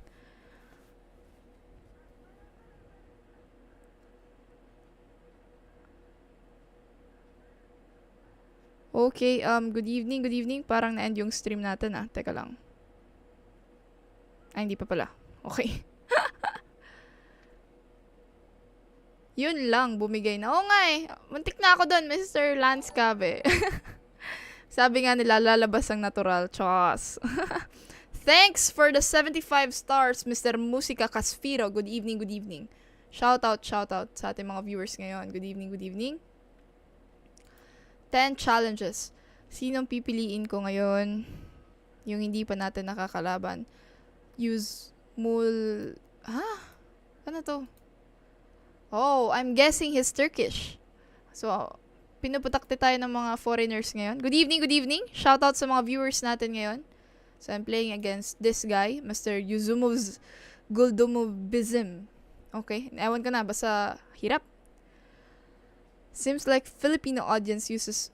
Okay, good evening. Parang na-end yung stream natin Teka lang. Ay, hindi pa pala. Okay. Yun lang, bumigay na. Oo nga eh. Muntik na ako dun, Mr. Lance Cabe. Sabi nga nila, lalabas ang natural. Chos. Thanks for the 75 stars, Mr. Musica Casfiro. Good evening. Shout out sa ating mga viewers ngayon. Good evening. 10 challenges. Sinong pipiliin ko ngayon? Yung hindi pa natin nakakalaban. Use Ano to? Oh, I'm guessing he's Turkish. So, pinuputakte tayo ng mga foreigners ngayon. Good evening. Shout out sa mga viewers natin ngayon. So, I'm playing against this guy, Mr. Yuzumov's Guldomobism. Okay, ewan ko na, basta hirap. Seems like Filipino audience uses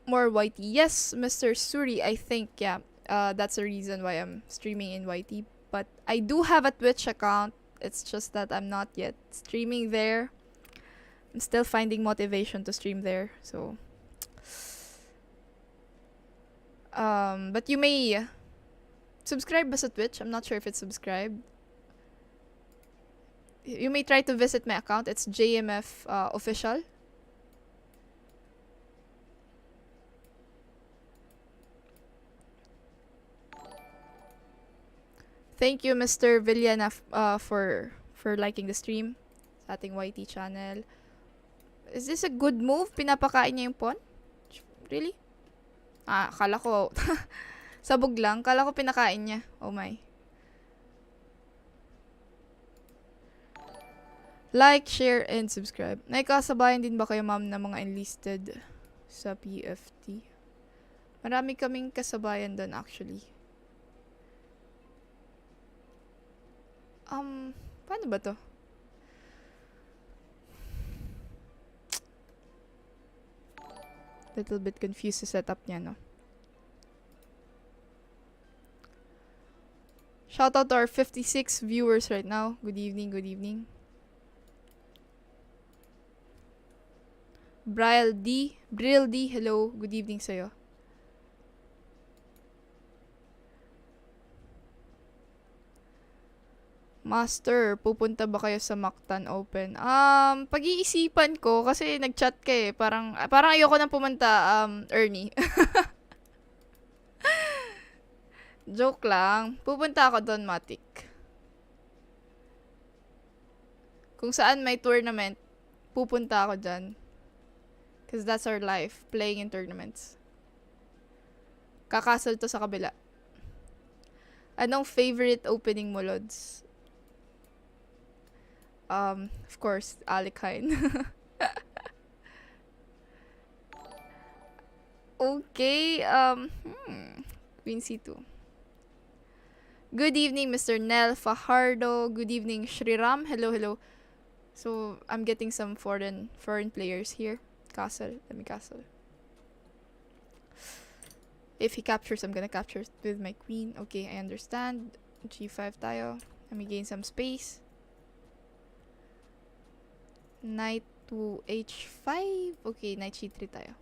more YT. Yes, Mr. Suri, I think, yeah. That's the reason why I'm streaming in YT. But I do have a Twitch account. It's just that I'm not yet streaming there. I'm still finding motivation to stream there. So, but you may subscribe ba sa Twitch? I'm not sure if it's subscribed. You may try to visit my account. It's JMF official. Thank you, Mr. Villana, for liking the stream sa ating YT channel. Is this a good move? Pinapakain niya yung pawn? Really? Kala ko sabog lang. Kala ko pinakain niya. Oh my. Like, share, and subscribe. Naikasabayan din ba kayo, ma'am, ng mga enlisted sa PFT? Marami kaming kasabayan doon, actually. Paano ba to? Little bit confused sa setup niya, no? Shout out to our 56 viewers right now. Good evening. Brill D, hello. Good evening sa'yo. Master, pupunta ba kayo sa Mactan Open? Pag-iisipan ko kasi nag-chat ka eh. Parang ayoko nang pumunta, Ernie. Joke lang. Pupunta ako doon, Matic. Kung saan may tournament, pupunta ako dyan. Because that's our life, playing in tournaments. Kakasal to sa kabila. Anong favorite opening mo, Lods? Of course, Alikine. Okay, Queen C2. Good evening, Mr. Nel Fajardo. Good evening, Shriram. Hello, hello. So, I'm getting some foreign players here. Castle. Let me castle. If he captures, I'm gonna capture with my queen. Okay, I understand. G5 tayo. Let me gain some space. Knight to H5. Okay, Knight G3 tayo.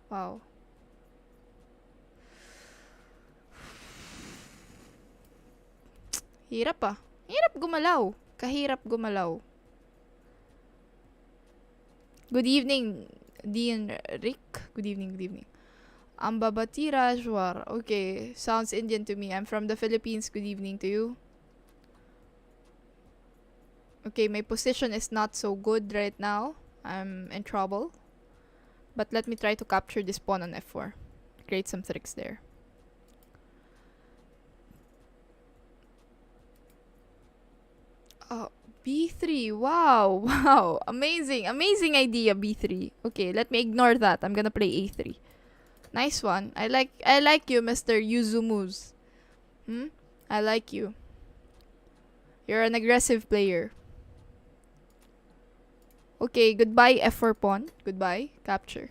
Wow. Hirap ah. Hirap gumalaw. Kahirap gumalaw. Good evening, Dean Rick. Good evening, good evening. Ambabati Rajwar. Okay, sounds Indian to me. I'm from the Philippines. Good evening to you. Okay, my position is not so good right now. I'm in trouble. But let me try to capture this pawn on f4. Create some tricks there. Oh, B3. Wow. Wow. Amazing. Amazing idea, B3. Okay, let me ignore that. I'm gonna play A3. Nice one. I like you, Mr. Yuzumuz. I like you. You're an aggressive player. Okay, goodbye F4 pawn. Goodbye. Capture.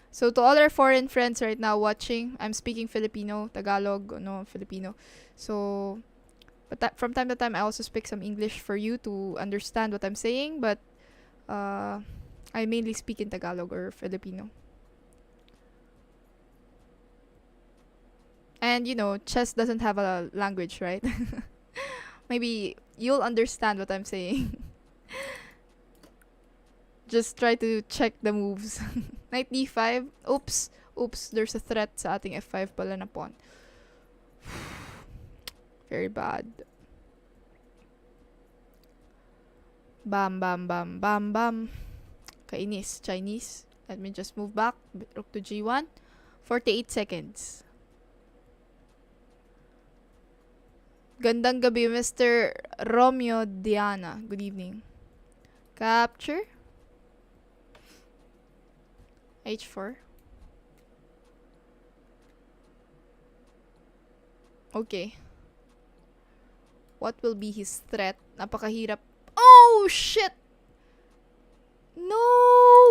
So to all our foreign friends right now watching, I'm speaking Filipino, Tagalog, no, Filipino. So, but from time to time I also speak some English for you to understand what I'm saying, but I mainly speak in Tagalog or Filipino. And you know, chess doesn't have a language, right? Maybe you'll understand what I'm saying. Just try to check the moves. Knight d5. Oops. Oops. There's a threat sa ating f5 pala na pawn. Very bad. Bam, bam, bam, bam, bam. Kainis. Chinese. Let me just move back. Rook to g1. 48 seconds. Gandang gabi, Mr. Romeo Diana. Good evening. Capture. H4. Okay. What will be his threat? Napakahirap. Oh, shit! No!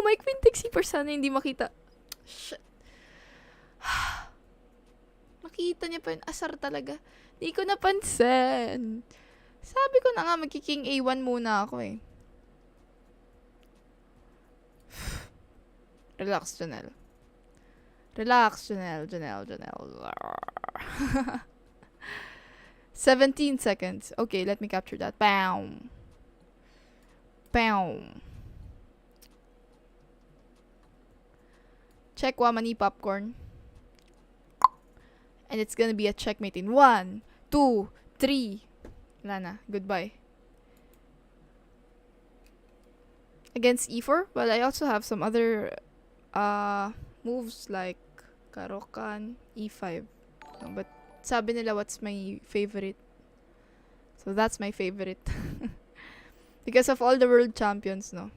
My queen takes C4. Sana hindi makita. Shit. Makita niya pa yun. Asar talaga. Di ko napansin. Sabi ko na nga, magkiking A1 muna ako eh. Relax, Janelle. Relax, Janelle. 17 seconds. Okay, let me capture that. Bam. Bam. Check Wamani popcorn. And it's gonna be a checkmate in 1, 2, 3. Wala na. Goodbye. Against e4, well, I also have some other moves like Karokan, e5. But sabi nila what's my favorite. So that's my favorite. Because of all the world champions, no?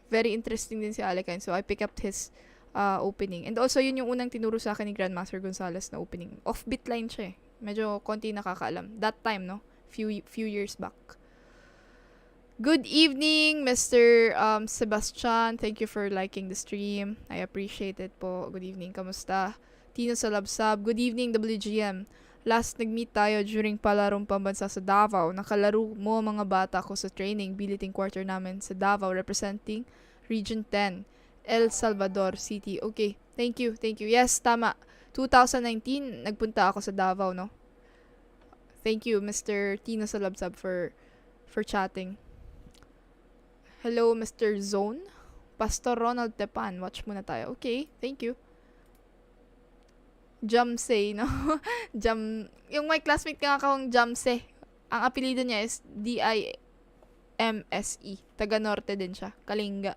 Very interesting din si Alikine. So I pick up his opening. And also, yun yung unang tinuro sa akin ni Grandmaster Gonzalez na opening. Offbeat line siya eh. Medyo konti nakakaalam. That time, no? Few years back. Good evening, Mr. Sebastian. Thank you for liking the stream. I appreciate it po. Good evening. Kamusta? Tino sa Labsab. Good evening, WGM. Last nag-meet tayo during palarong pambansa sa Davao. Nakalaro mo mga bata ko sa training. Billeting quarter namin sa Davao representing Region 10. El Salvador City. Okay. Thank you. Thank you. Yes, tama. 2019, nagpunta ako sa Davao, no? Thank you, Mr. Tino sa Labsab for chatting. Hello, Mr. Zone. Pastor Ronald Tepan. Watch muna tayo. Okay, thank you. Jamse, no? Yung my classmate nga akong Jamse. Ang apelido niya is Dimse. Taga Norte din siya. Kalinga.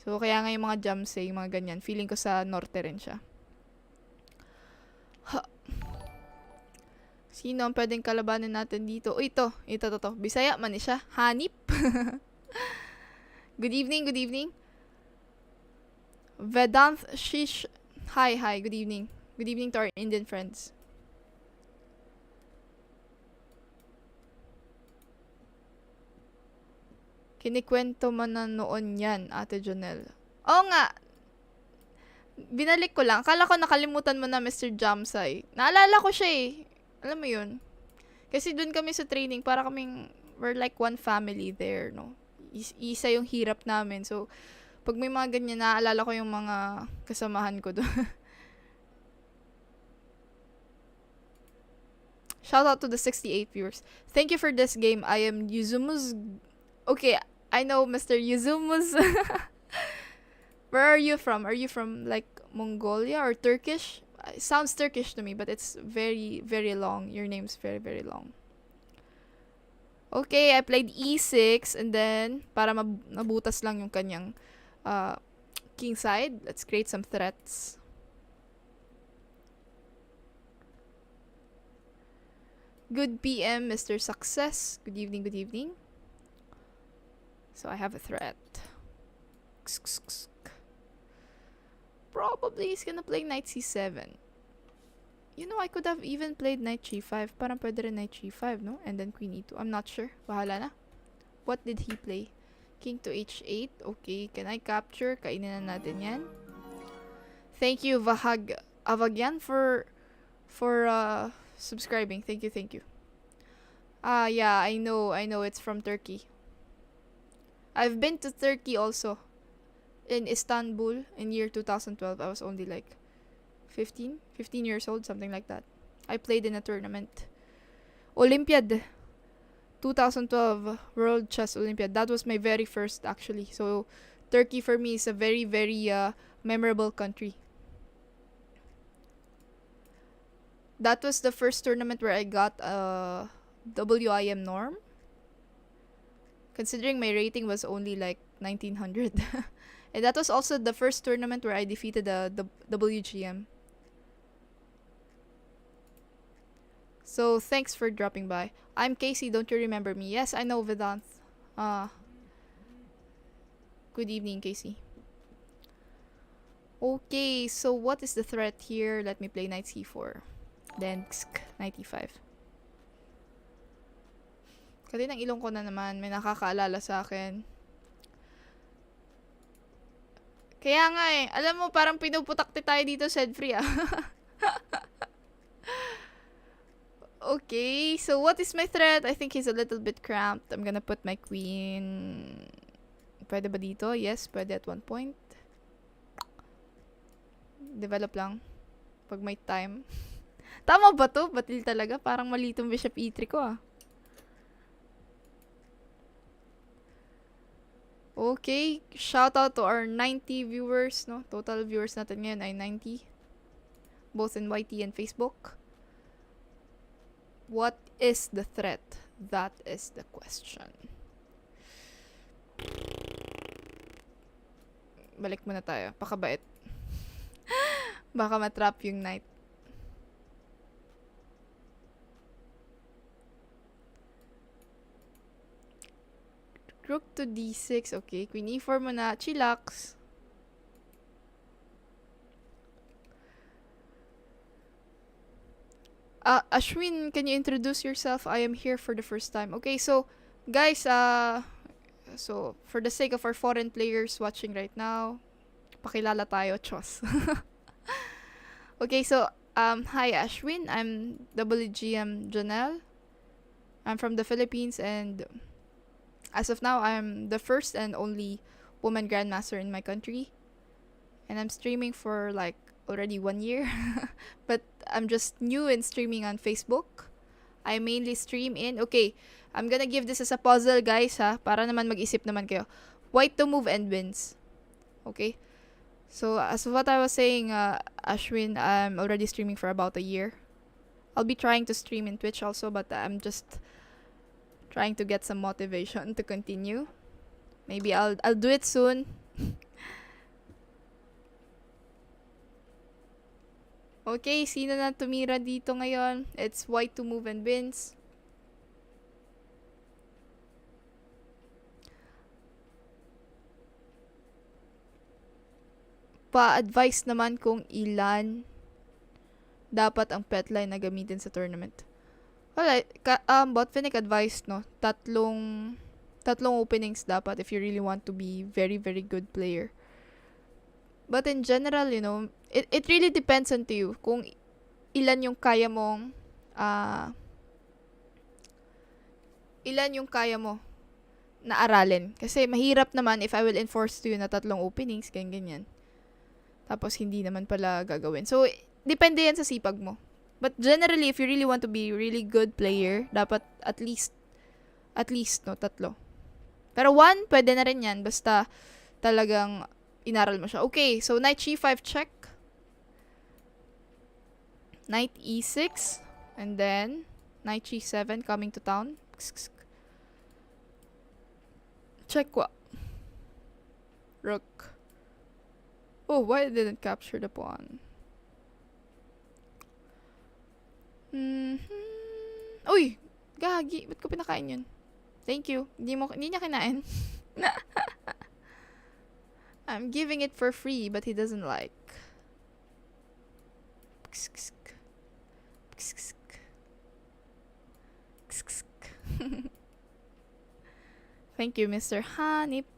So, kaya nga yung mga Jamsay, yung mga ganyan, feeling ko sa norte rin siya. Sino ang pwedeng kalabanin natin dito? Oh, ito. Bisaya man siya. Hanip. Good evening, good evening. Vedanth Shish. Hi, good evening. Good evening to our Indian friends. Kinikwento mo na noon yan, Ate Janelle. Oo nga. Binalik ko lang. Akala ko nakalimutan mo na, Mr. Jamsay. Naalala ko siya eh. Alam mo yun? Kasi dun kami sa training, para kaming, we're like one family there, no? Isa yung hirap namin. So, pag may mga ganyan, naaalala ko yung mga kasamahan ko doon. Shout out to the 68 viewers. Thank you for this game. I am Yuzumus. Okay, I know Mr. Yuzumus. Where are you from? Are you from like Mongolia or Turkish? It sounds Turkish to me, but it's very, very long. Your name's very, very long. Okay, I played e6 and then para mabutas lang yung kanyang king side. Let's create some threats. Good PM, Mr. Success. Good evening, good evening. So I have a threat. Probably he's gonna play knight c7. You know, I could have even played knight g5. Parang pwede rin knight g5, no? And then queen e2. I'm not sure. Bahala na. What did he play? King to h8. Okay, can I capture? Kainin na natin yan. Thank you, Avagyan, for subscribing. Thank you. Yeah, I know it's from Turkey. I've been to Turkey also. In Istanbul in year 2012. I was only like 15 years old, something like that. I played in a tournament. Olympiad 2012 World Chess Olympiad. That was my very first actually. So Turkey for me is a very, very memorable country. That was the first tournament where I got a WIM norm. Considering my rating was only like 1900. And that was also the first tournament where I defeated the WGM. So, thanks for dropping by. I'm Casey, don't you remember me? Yes, I know Vedanth. Good evening, Casey. Okay, so what is the threat here? Let me play knight c4. Then, knight e5. Katinang ilong ko na naman, may nakakaalala sa akin. Kaya nga eh, alam mo parang pinuputakti tayo dito, Sedfree ah. Okay, so what is my threat? I think he's a little bit cramped. I'm gonna put my queen. Pwede ba dito? Yes, pwede at one point. Develop lang. Pag may time. Tama ba to? Batil talaga. Parang mali itong bishop e3 ko ah. Okay, shout out to our 90 viewers, no? Total viewers natin ngayon ay 90. Both in YT and Facebook. What is the threat? That is the question. Balik muna tayo. Pakabait. Baka matrap yung knight. Rook to d6. Okay, queen e4 muna. Chillax. Ashwin, can you introduce yourself? I am here for the first time. Okay, so, guys, so, for the sake of our foreign players watching right now, pakilala tayo, Chos. Okay, so, hi Ashwin. I'm WGM Janelle. I'm from the Philippines and as of now, I'm the first and only woman grandmaster in my country. And I'm streaming for like already 1 year. But I'm just new in streaming on Facebook. I mainly stream in... Okay, I'm gonna give this as a puzzle, guys, ha? Para naman mag-isip naman kayo. White to move and wins. Okay? So, as what I was saying, Ashwin, I'm already streaming for about a year. I'll be trying to stream in Twitch also, but I'm just trying to get some motivation to continue. Maybe I'll do it soon. Okay, sino na tumira dito ngayon? It's white to move and wins. Pa-advise naman kung ilan dapat ang pet line na gamitin sa tournament. Wala, Botfinic advice, no? Tatlong openings dapat if you really want to be very, very good player. But in general, you know, it really depends on to you kung ilan yung kaya mong na aralin. Kasi mahirap naman if I will enforce to you na tatlong openings, ganyan. Tapos hindi naman pala gagawin. So, depende yan sa sipag mo. But generally, if you really want to be a really good player, dapat at least, no, tatlo. Pero one, pwede na rin yan. Basta talagang inaral mo siya. Okay, so knight g5 check. Knight e6. And then, knight g7 coming to town. Check what? Rook. Oh, why didn't capture the pawn? Uy! Gagi. Ba't ko pinakain yun? Thank you. Hindi niya kinain. I'm giving it for free, but he doesn't like. Thank you, Mr. Hanip.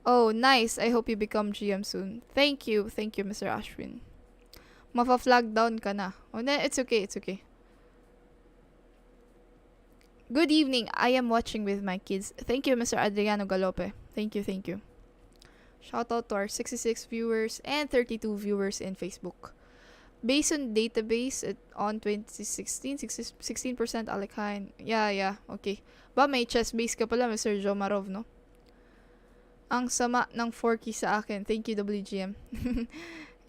Oh, nice. I hope you become GM soon. Thank you, Mr. Ashwin. Mafa-flag down ka na. Oh, it's okay. Good evening. I am watching with my kids. Thank you, Mr. Adriano Galope. Thank you. Shout out to our 66 viewers and 32 viewers in Facebook. Based on database on 2016, 16% Alekhine. Yeah. Okay. Ba, may chess base ka pala, Mr. Jomarov, no? Ang sama ng 4 sa akin. Thank you, WGM.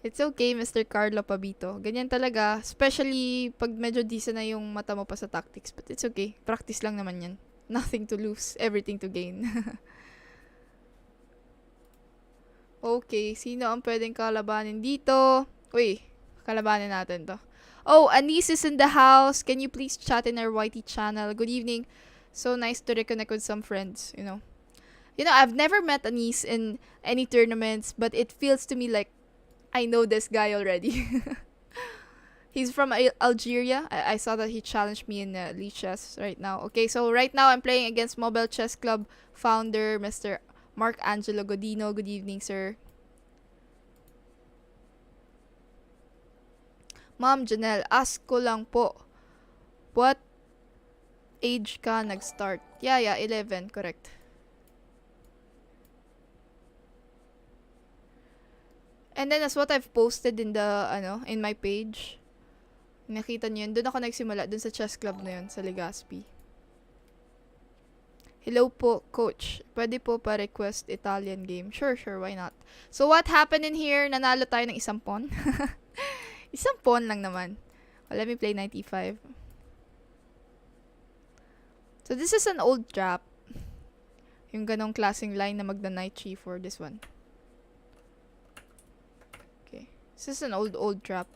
It's okay, Mr. Carlo Pabito. Ganyan talaga. Especially pag medyo decent na yung mata mo pa sa tactics. But it's okay. Practice lang naman yan. Nothing to lose. Everything to gain. Okay. Sino ang pwedeng kalabanin dito? Uy. Kalabanin natin to. Oh, Anis is in the house. Can you please chat in our YT channel? Good evening. So nice to reconnect with some friends, you know. I've never met Anis in any tournaments, but it feels to me like I know this guy already. He's from Algeria. I saw that he challenged me in Elite Chess right now. Okay, so right now I'm playing against Mobile Chess Club founder, Mr. Mark Angelo Godino. Good evening, sir. Ma'am Janelle, ask ko lang po, what age ka nag-start? Yeah, 11, correct. And then as what I've posted in in my page, nakita niyo yun, doon ako nagsimula, doon sa chess club na yun, sa Legazpi. Hello po, coach. Pwede po pa-request Italian game. Sure, why not? So what happened in here? Nanalo tayo ng isang pawn. Isang pawn lang naman. Well, let me play knight e5. So this is an old trap. Yung ganong klaseng line na magda-knight g4, this one. Okay. This is an old trap.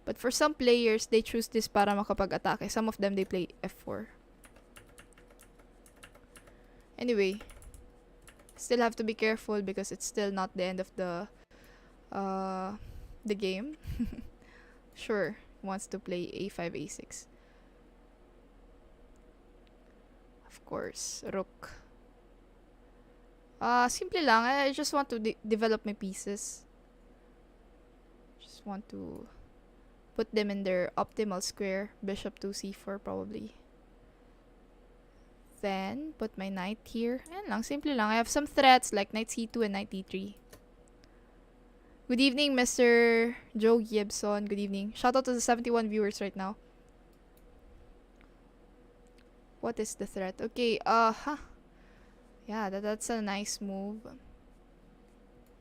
But for some players, they choose this para makapag-atake. Some of them, they play f4. Anyway, still have to be careful because it's still not the end of the game. Sure, wants to play a5, a6. Of course, rook. Simple lang. I just want to develop my pieces. Just want to put them in their optimal square. Bishop to c4 probably. Then, put my knight here. Ayan lang, simple lang. I have some threats like knight c2 and knight d3. Good evening, Mr. Joe Gibson. Good evening. Shout out to the 71 viewers right now. What is the threat? Okay, yeah, that's a nice move.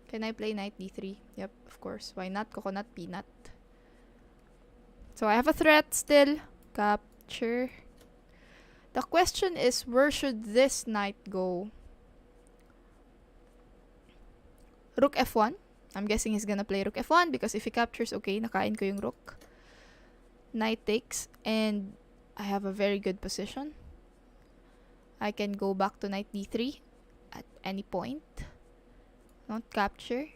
Can I play knight d3? Yep, of course. Why not? Coconut peanut. So I have a threat still. Capture. The question is, where should this knight go? Rook f1? I'm guessing he's gonna play rook f1 because if he captures, okay, nakain ko yung rook. Knight takes, and I have a very good position. I can go back to knight d3 at any point. Not capture.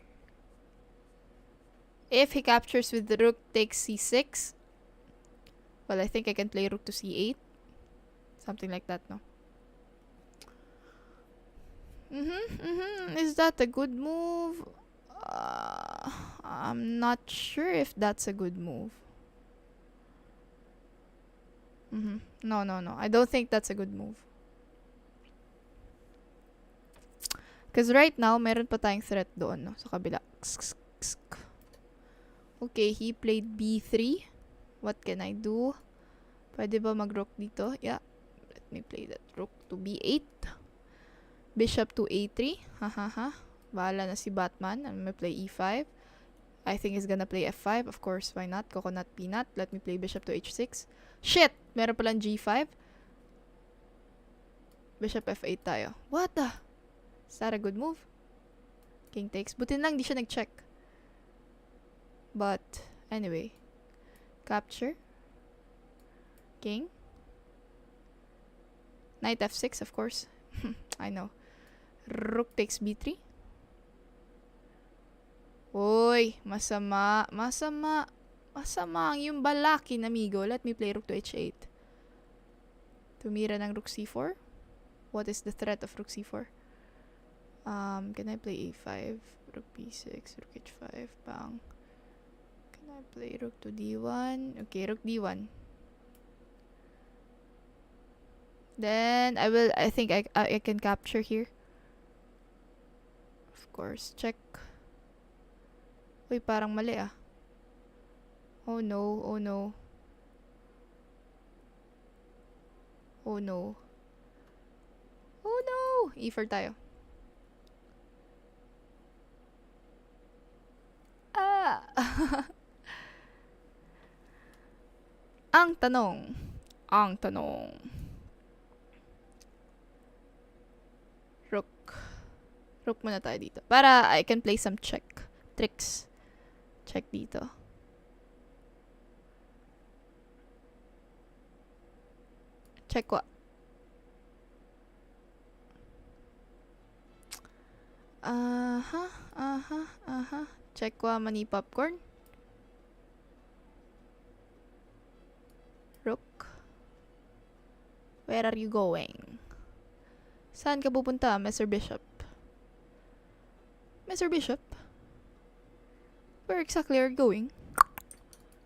If he captures with the rook takes c6, well, I think I can play rook to c8. Something like that, no? Is that a good move? I'm not sure if that's a good move. No. I don't think that's a good move. Because right now, meron pa tayong threat doon, no? Sa kabila. Okay, he played b3. What can I do? Pwede ba mag-rook dito? Yeah. Let me play that. Rook to b8. Bishop to a3. Bahala na si Batman. I'm gonna play e5. I think he's gonna play f5. Of course, why not? Coconut peanut. Let me play bishop to h6. Shit! Meron palang g5. Bishop f8 tayo. What the? Is that a good move? King takes. Buti lang di siya nag-check. But, anyway. Capture. King. Knight f6, of course. I know. Rook takes b3. Uy, masama ang yung balakin, amigo. Let me play rook to h8. Tumira ng rook c4. What is the threat of rook c4? Can I play a5? Rook b6, rook h5, bang. Can I play rook to d1? Okay, rook d1. Then, I think I can capture here. Of course, check. Uy, parang mali ah. Oh no. Oh no. E4 tayo. Ang tanong. Rook muna tayo dito. Para I can play some tricks. Check dito. Check what? Check wa mani popcorn. Rook. Where are you going? Saan ka pupunta, Mr. Bishop? Mr. Bishop? Where exactly are you going?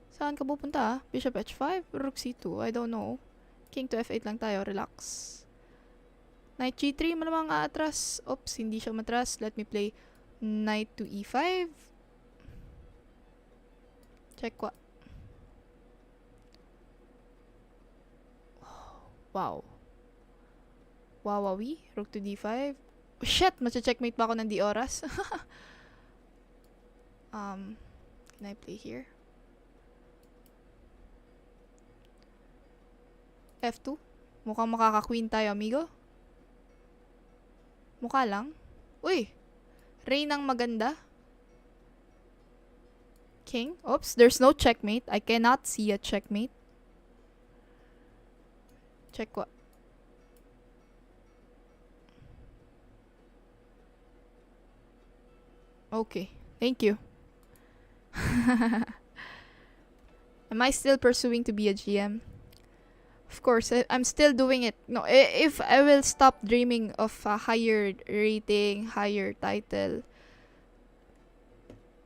Saan ka pupunta? Bishop h5? Rook c2? I don't know. King to f8 lang tayo. Relax. Knight g3. Malamang aatras. Oops, hindi siya matras. Let me play knight to e5. Check what? Wow. Wowie. Rook to d5. Oh, shit! Masya-checkmate pa ako ng di oras. Can I play here? F2? Mukhang makaka-queen tayo, amigo. Mukha lang. Uy! Reynang maganda. King. Oops, there's no checkmate. I cannot see a checkmate. Check what? Okay. Thank you. Am I still pursuing to be a GM? Of course, I'm still doing it. No, if I will stop dreaming of a higher rating, higher title,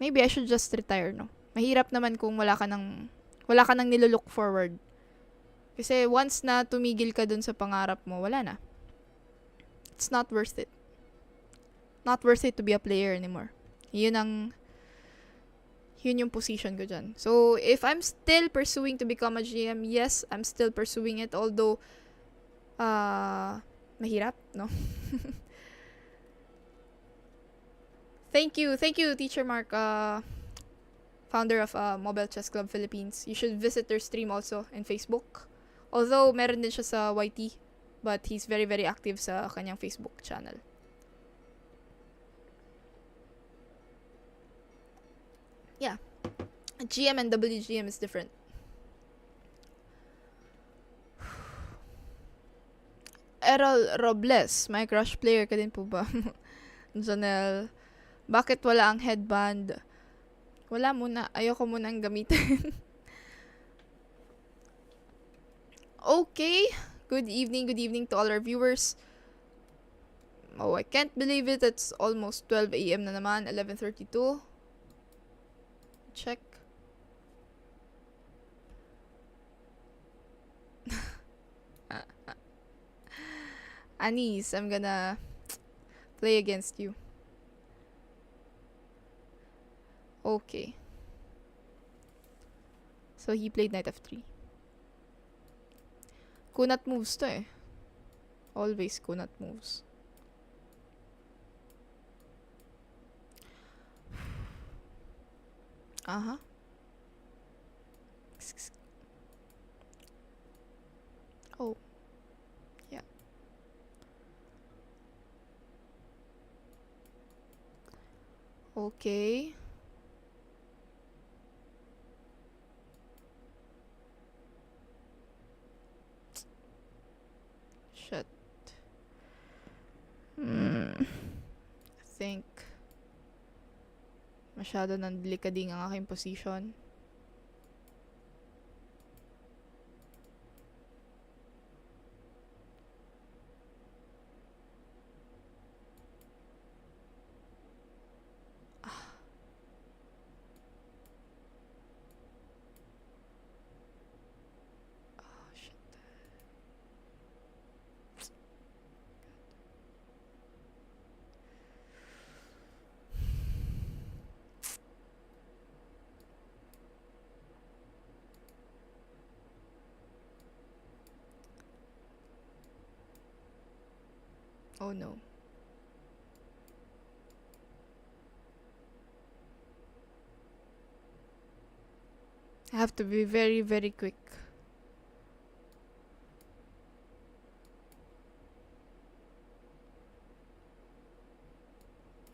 maybe I should just retire, no? Mahirap naman kung wala ka nang nilolook forward. Kasi once na tumigil ka dun sa pangarap mo, wala na. It's not worth it. Not worth it to be a player anymore. Yun yung position ko dyan. So, if I'm still pursuing to become a GM, yes, I'm still pursuing it. Although, mahirap, no? Thank you, Teacher Mark, founder of Mobile Chess Club Philippines. You should visit their stream also in Facebook. Although, meron din siya sa YT. But he's very, very active sa kanyang Facebook channel. Yeah. GM and WGM is different. Errol Robles, my crush player ka din po ba? Janelle, bakit wala ang headband? Wala muna, ayoko munang gamitin. Okay, good evening to all our viewers. Oh, I can't believe it, it's almost 12 a.m. na naman, 11:32. Check. Anis, I'm gonna play against you. Okay. So he played knight f3. Kunat moves to eh. Always kunat moves. Uh-huh. Oh. Yeah. Okay. Shit. I think masyado nang delikading ang aking position. Oh no. I have to be very, very quick.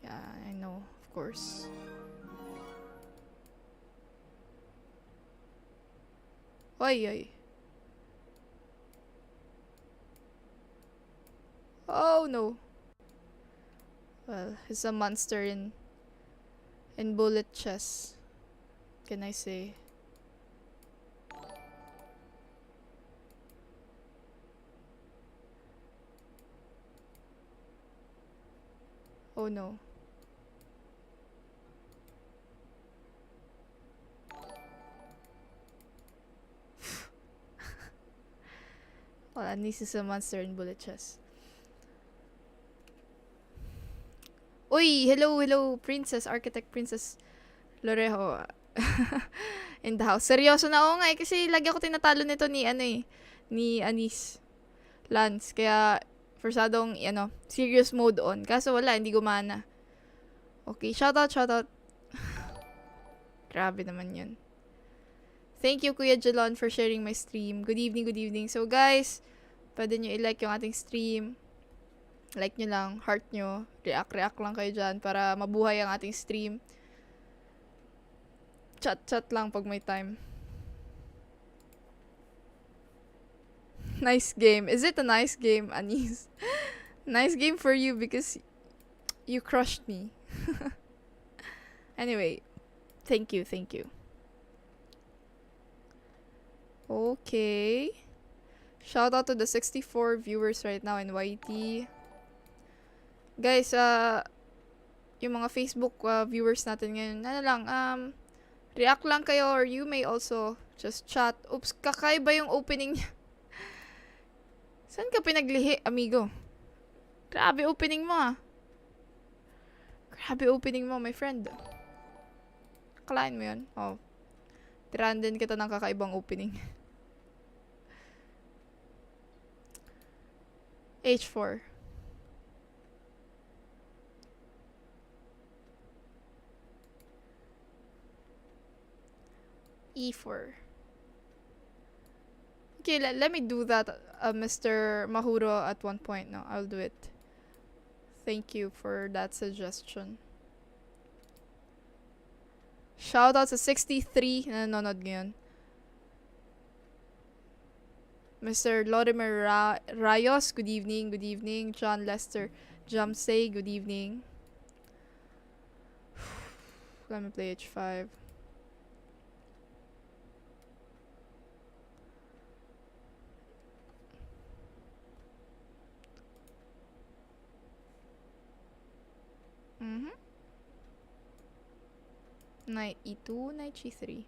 Yeah, I know, of course. Oy, oy. Oh no. Well, he's a monster in bullet chess. Can I say? Oh no. Well, at least he's a monster in bullet chess. Uy, hello, Princess, Architect Princess Lorejo. In the house. Seryoso na ako nga eh, kasi lagi ako tinatalo nito ni ni Anis Lance. Kaya, forsadong, serious mode on. Kaso wala, hindi gumana. Okay, shoutout. Grabe naman yun. Thank you, Kuya Jalon, for sharing my stream. Good evening. So, guys, pwede nyo i-like yung ating stream. Like nyo lang, heart nyo, react lang kayo dyan para mabuhay ang ating stream. Chat lang pag may time. Nice game. Is it a nice game, Anis? Nice game for you because you crushed me. Anyway, thank you. Okay. Shout out to the 64 viewers right now in YT. Guys, yung mga Facebook viewers natin ngayon, react lang kayo or you may also just chat. Oops, kakaiba yung opening niya. Saan ka pinaglihi, amigo? Grabe opening mo Grabe opening mo, my friend. Kalain mo yun? Oh. Tirahan din kita ng kakaibang opening. H4. E4. Okay, let me do that, Mr. Mahuro, at one point. No, I'll do it. Thank you for that suggestion. Shoutout sa 63 na nanonood ngayon. Mr. Lorimer Rayos, good evening, good evening. John Lester Jamsay, good evening. Let me play H5. Knight E2, Knight G3.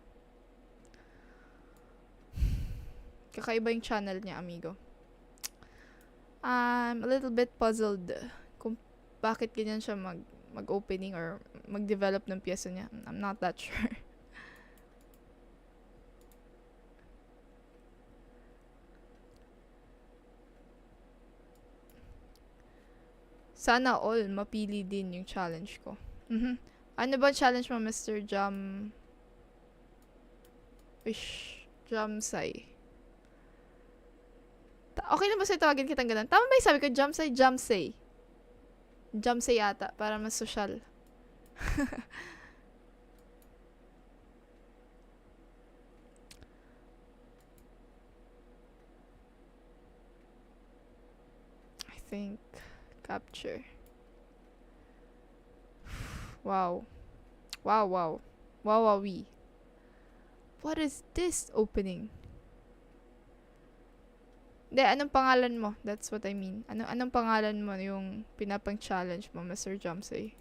Kakaiba yung channel niya, amigo. I'm a little bit puzzled kung bakit ganyan siya mag-opening or mag-develop ng pyesa niya. I'm not that sure. Sana all mapili din yung challenge ko. Ano ba challenge mo, Mr. Jamsay? Okay na ba sa'yo tawagin kitang ganun? Tama ba yung sabi ko? Jamsay? Jamsay. Jamsay yata. Para mas social. I think capture. Wow. Wow. Wowie. What is this opening? Hindi, anong pangalan mo? That's what I mean. Anong pangalan mo yung pinapang-challenge mo, Mr. Jamsay?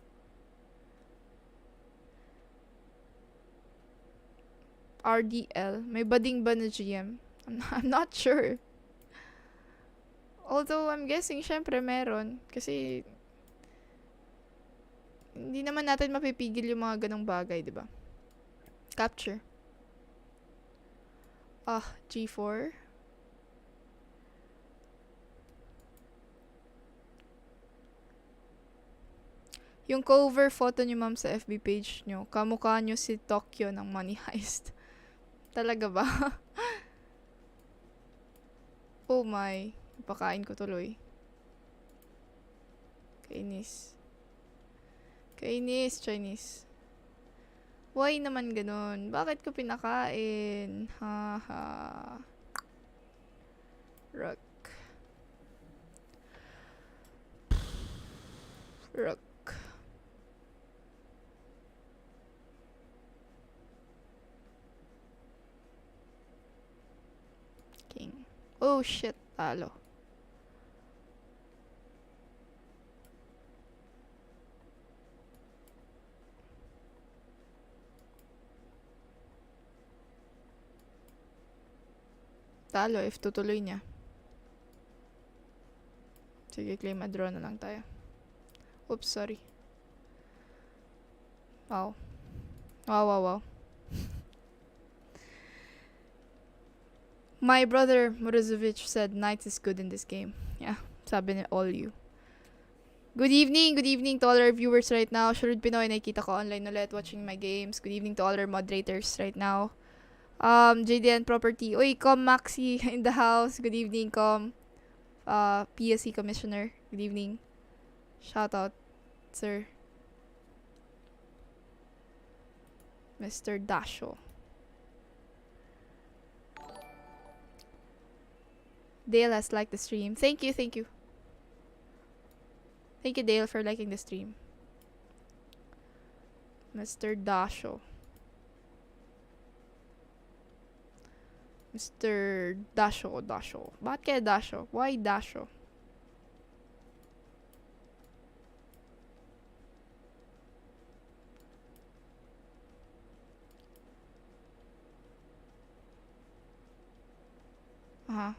RDL? May bading ba na GM? I'm not sure. Although, I'm guessing, syempre meron. Kasi, hindi naman natin mapipigil yung mga ganong bagay, di ba? Capture. G4. Yung cover photo niyo, ma'am, sa FB page nyo, kamukha nyo si Tokyo ng Money Heist. Talaga ba? Oh my. Pakain ko tuloy. Kainis, Chinese. Why naman ganun? Bakit ko pinakain? Haha. Rook. King. Oh shit, talo. Talo if tutuloy niya. Sige, claim a draw na lang tayo. Oops, sorry. Wow. My brother Morozovic said knight is good in this game. Yeah, sabi ni all you. Good evening to all our viewers right now. Sharud Pinoy, nakikita ko online ulit watching my games. Good evening to all our moderators right now. JDN Property. Uy, Maxi in the house. Good evening, PSC Commissioner. Good evening. Shout out, sir. Mr. Dasho. Dale has liked the stream. Thank you. Thank you, Dale, for liking the stream. Mr. Dasho. Dasho. Bakit kaya Dasho? Why Dasho?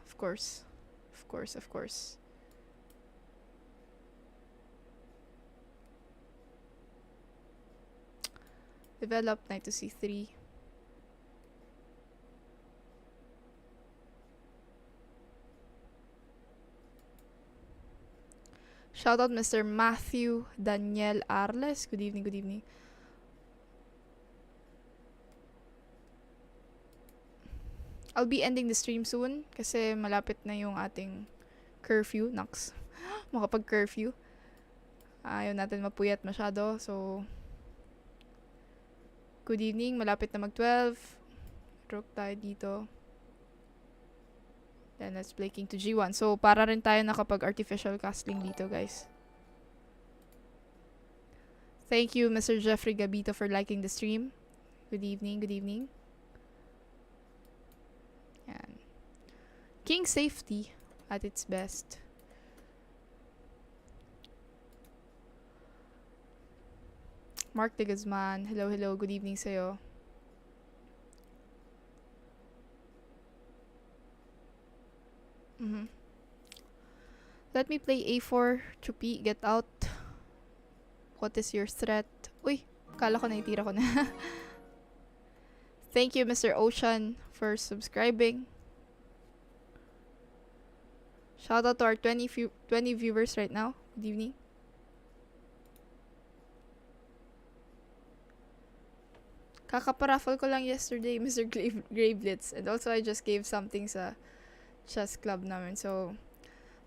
Of course. Develop knight to c3. Shout out Mr. Matthew Daniel Arles. Good evening. I'll be ending the stream soon kasi malapit na yung ating curfew. Naks. Makapag-curfew. Ayaw natin mapuyat masyado. So, Good evening. Malapit na mag-12. Rook tayo dito. Then let's play king to G1. So, para rin tayo nakapag-artificial castling dito, guys. Thank you, Mr. Jeffrey Gabito, for liking the stream. Good evening, good evening. Yan. King safety at its best. Mark de Guzman, hello, hello, good evening sa'yo. Let me play A4, Chupi, get out. What is your threat? Uy, kala ko naitira ko na. Thank you, Mr. Ocean, for subscribing. Shout out to our 20 viewers right now. Good evening. Kakaparaffle ko lang yesterday, Mr. Gravelets. And also, I just gave something sa chess club namin. So,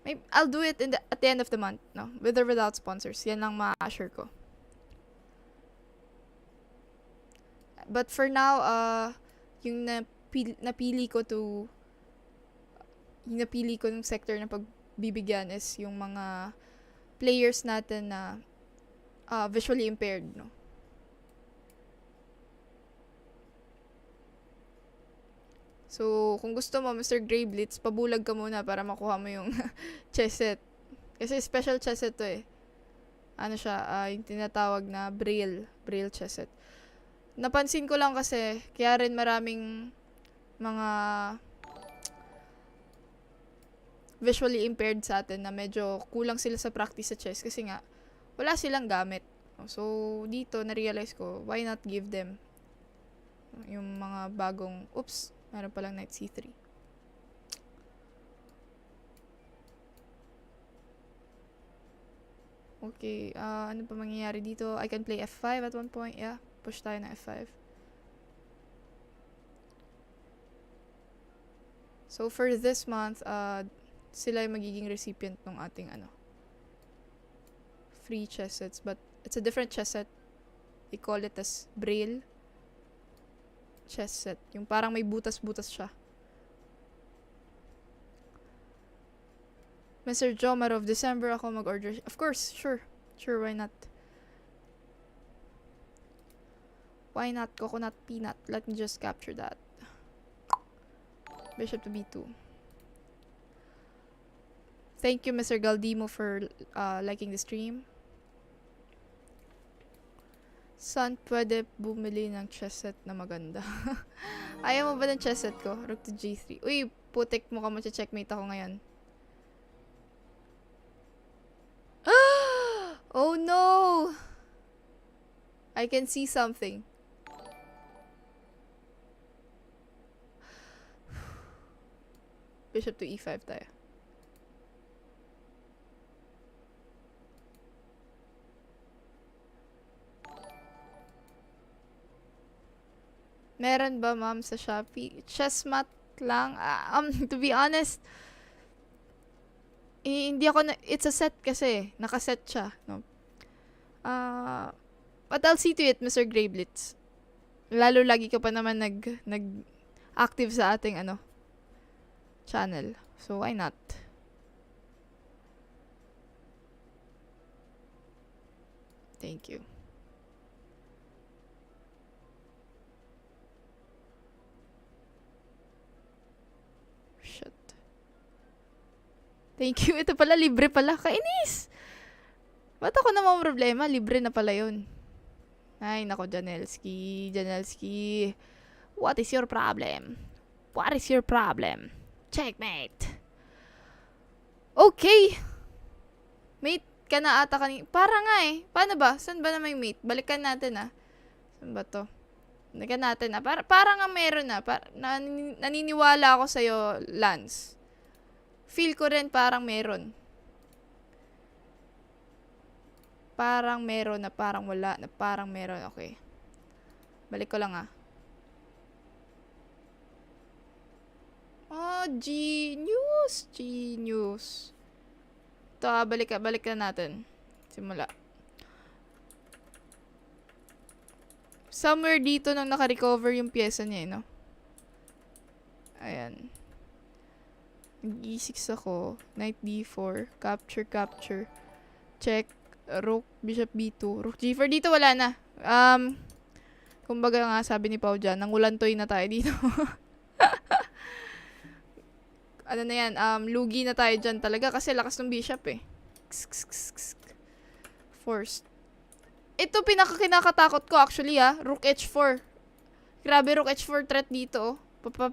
maybe I'll do it at the end of the month. No? With or without sponsors. Yan lang ma-assure ko. But for now, yung napili ko ng sector na pagbibigyan is yung mga players natin na visually impaired, no? So, kung gusto mo, Mr. Gravelets, pabulag ka muna para makuha mo yung chess set. Kasi special chess set to eh. Ano siya, yung tinatawag na Braille chess set. Napansin ko lang kasi, kaya rin maraming mga visually impaired sa atin na medyo kulang sila sa practice sa chess kasi nga, wala silang gamit. So, dito, na-realize ko, why not give them yung mga bagong, meron palang knight c3. Okay, ano pa mangyayari dito? I can play f5 at one point. Yeah, push tayo na f5. So, for this month, sila yung magiging recipient ng ating free chess sets. But, it's a different chess set. They call it as Braille chess set. Yung parang may butas-butas siya. Mr. Jomar of December ako mag-order. Of course, sure. Sure, why not? Why not? Coconut peanut. Let me just capture that. Bishop to b2. Thank you, Mr. Galdimo, for liking the stream. Saan pwede bumili ng chess set na maganda? Ayaw mo ba ng chess set ko? Rook to g3. Uy, putik mo ka mo checkmate ako ngayon. Oh no! I can see something. Bishop to e5 tayo. Meron ba, ma'am, sa Shopee? Chessmat lang. To be honest, hindi ako it's a set kasi. Nakaset siya. No? But I'll see to it, Mr. Gravelets. Lalo lagi ka pa naman nag-active sa ating channel. So, why not? Thank you. Thank you. Ito pala, libre pala. Kainis! Ba't ako namang problema? Libre na pala yun. Ay, nako, Janelski. What is your problem? What is your problem? Checkmate. Okay. Mate ka na ata kanina. Para nga eh. Paano ba? Saan ba na may mate? Balikan natin Saan ba to? Balikan natin Para nga meron naniniwala ako sa'yo, Lance. Feel ko rin parang meron. Parang meron na parang wala na parang meron. Okay. Balik ko lang Oh, genius. Ito balik na natin. Simula. somewhere dito nang naka-recover yung pyesa niya, no? Ayan. E6 ako. Knight D4. Capture. Check. Rook, Bishop B2. Rook G4. Dito wala na. Kumbaga nga sabi ni Pao dyan, nangulantoy na tayo dito. Ano na yan, lugi na tayo dyan talaga kasi lakas ng bishop eh. Forced. Ito pinakakinakatakot ko actually Rook H4. Grabe, Rook H4 threat dito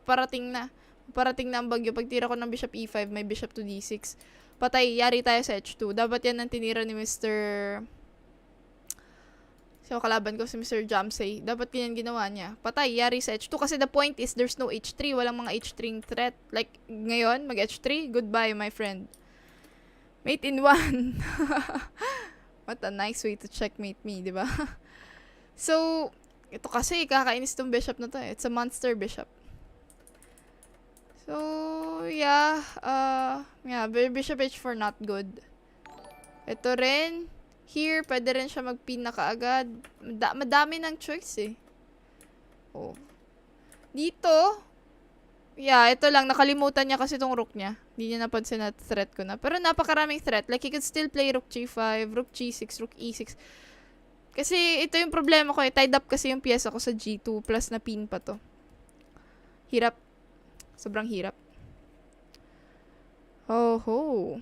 Parating na. Parating na ang bagyo. Pag tira ko ng Bishop E5, may Bishop to D6. Patay, yari tayo sa H2. Dapat yan ang tinira ni Mr. So, kalaban ko si Mr. Jamsey. Dapat ganyan ginawa niya. Patay, yari sa H2. Kasi the point is, there's no H3. Walang mga H3 threat. Like, ngayon, mag-H3. Goodbye, my friend. Mate in 1. What a nice way to checkmate me, di ba? So, ito kasi, kakainis tong bishop na to. It's a monster bishop. So, yeah. Bishop H4 not good. Ito rin. Here, pwede rin siya mag-pin na kaagad. Madami ng choice eh. Oh. Dito, ito lang. Nakalimutan niya kasi tong rook niya. Hindi niya napansin na threat ko na. Pero napakaraming threat. Like, he could still play rook G5, rook G6, rook E6. Kasi ito yung problema ko eh. Tied up kasi yung pyesa ko sa G2 plus na pin pa to. Hirap. Sobrang hirap. Oh.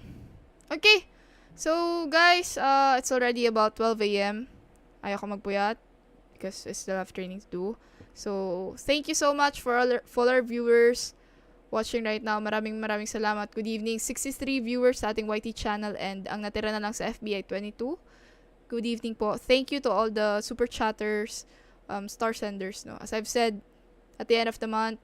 Okay. So, guys, it's already about 12 a.m. Ayaw ko magpuyat because I still have training to do. So, thank you so much for all our viewers watching right now. Maraming salamat. Good evening. 63 viewers sa ating YT channel and ang natira na lang sa FBI 22. Good evening po. Thank you to all the super chatters, star senders. No? As I've said, at the end of the month,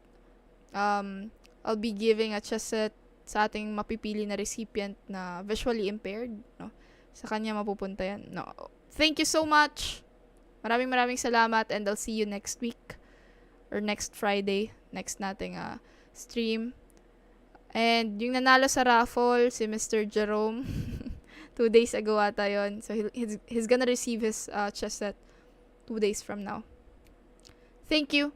I'll be giving a chess set sa ating mapipili na recipient na visually impaired, no? Sa kanya mapupunta yan. No. Thank you so much. Maraming salamat and I'll see you next week or next Friday, next nating stream. And yung nanalo sa raffle, si Mr. Jerome, 2 days ago ata yun. So he's gonna receive his chess set 2 days from now. Thank you.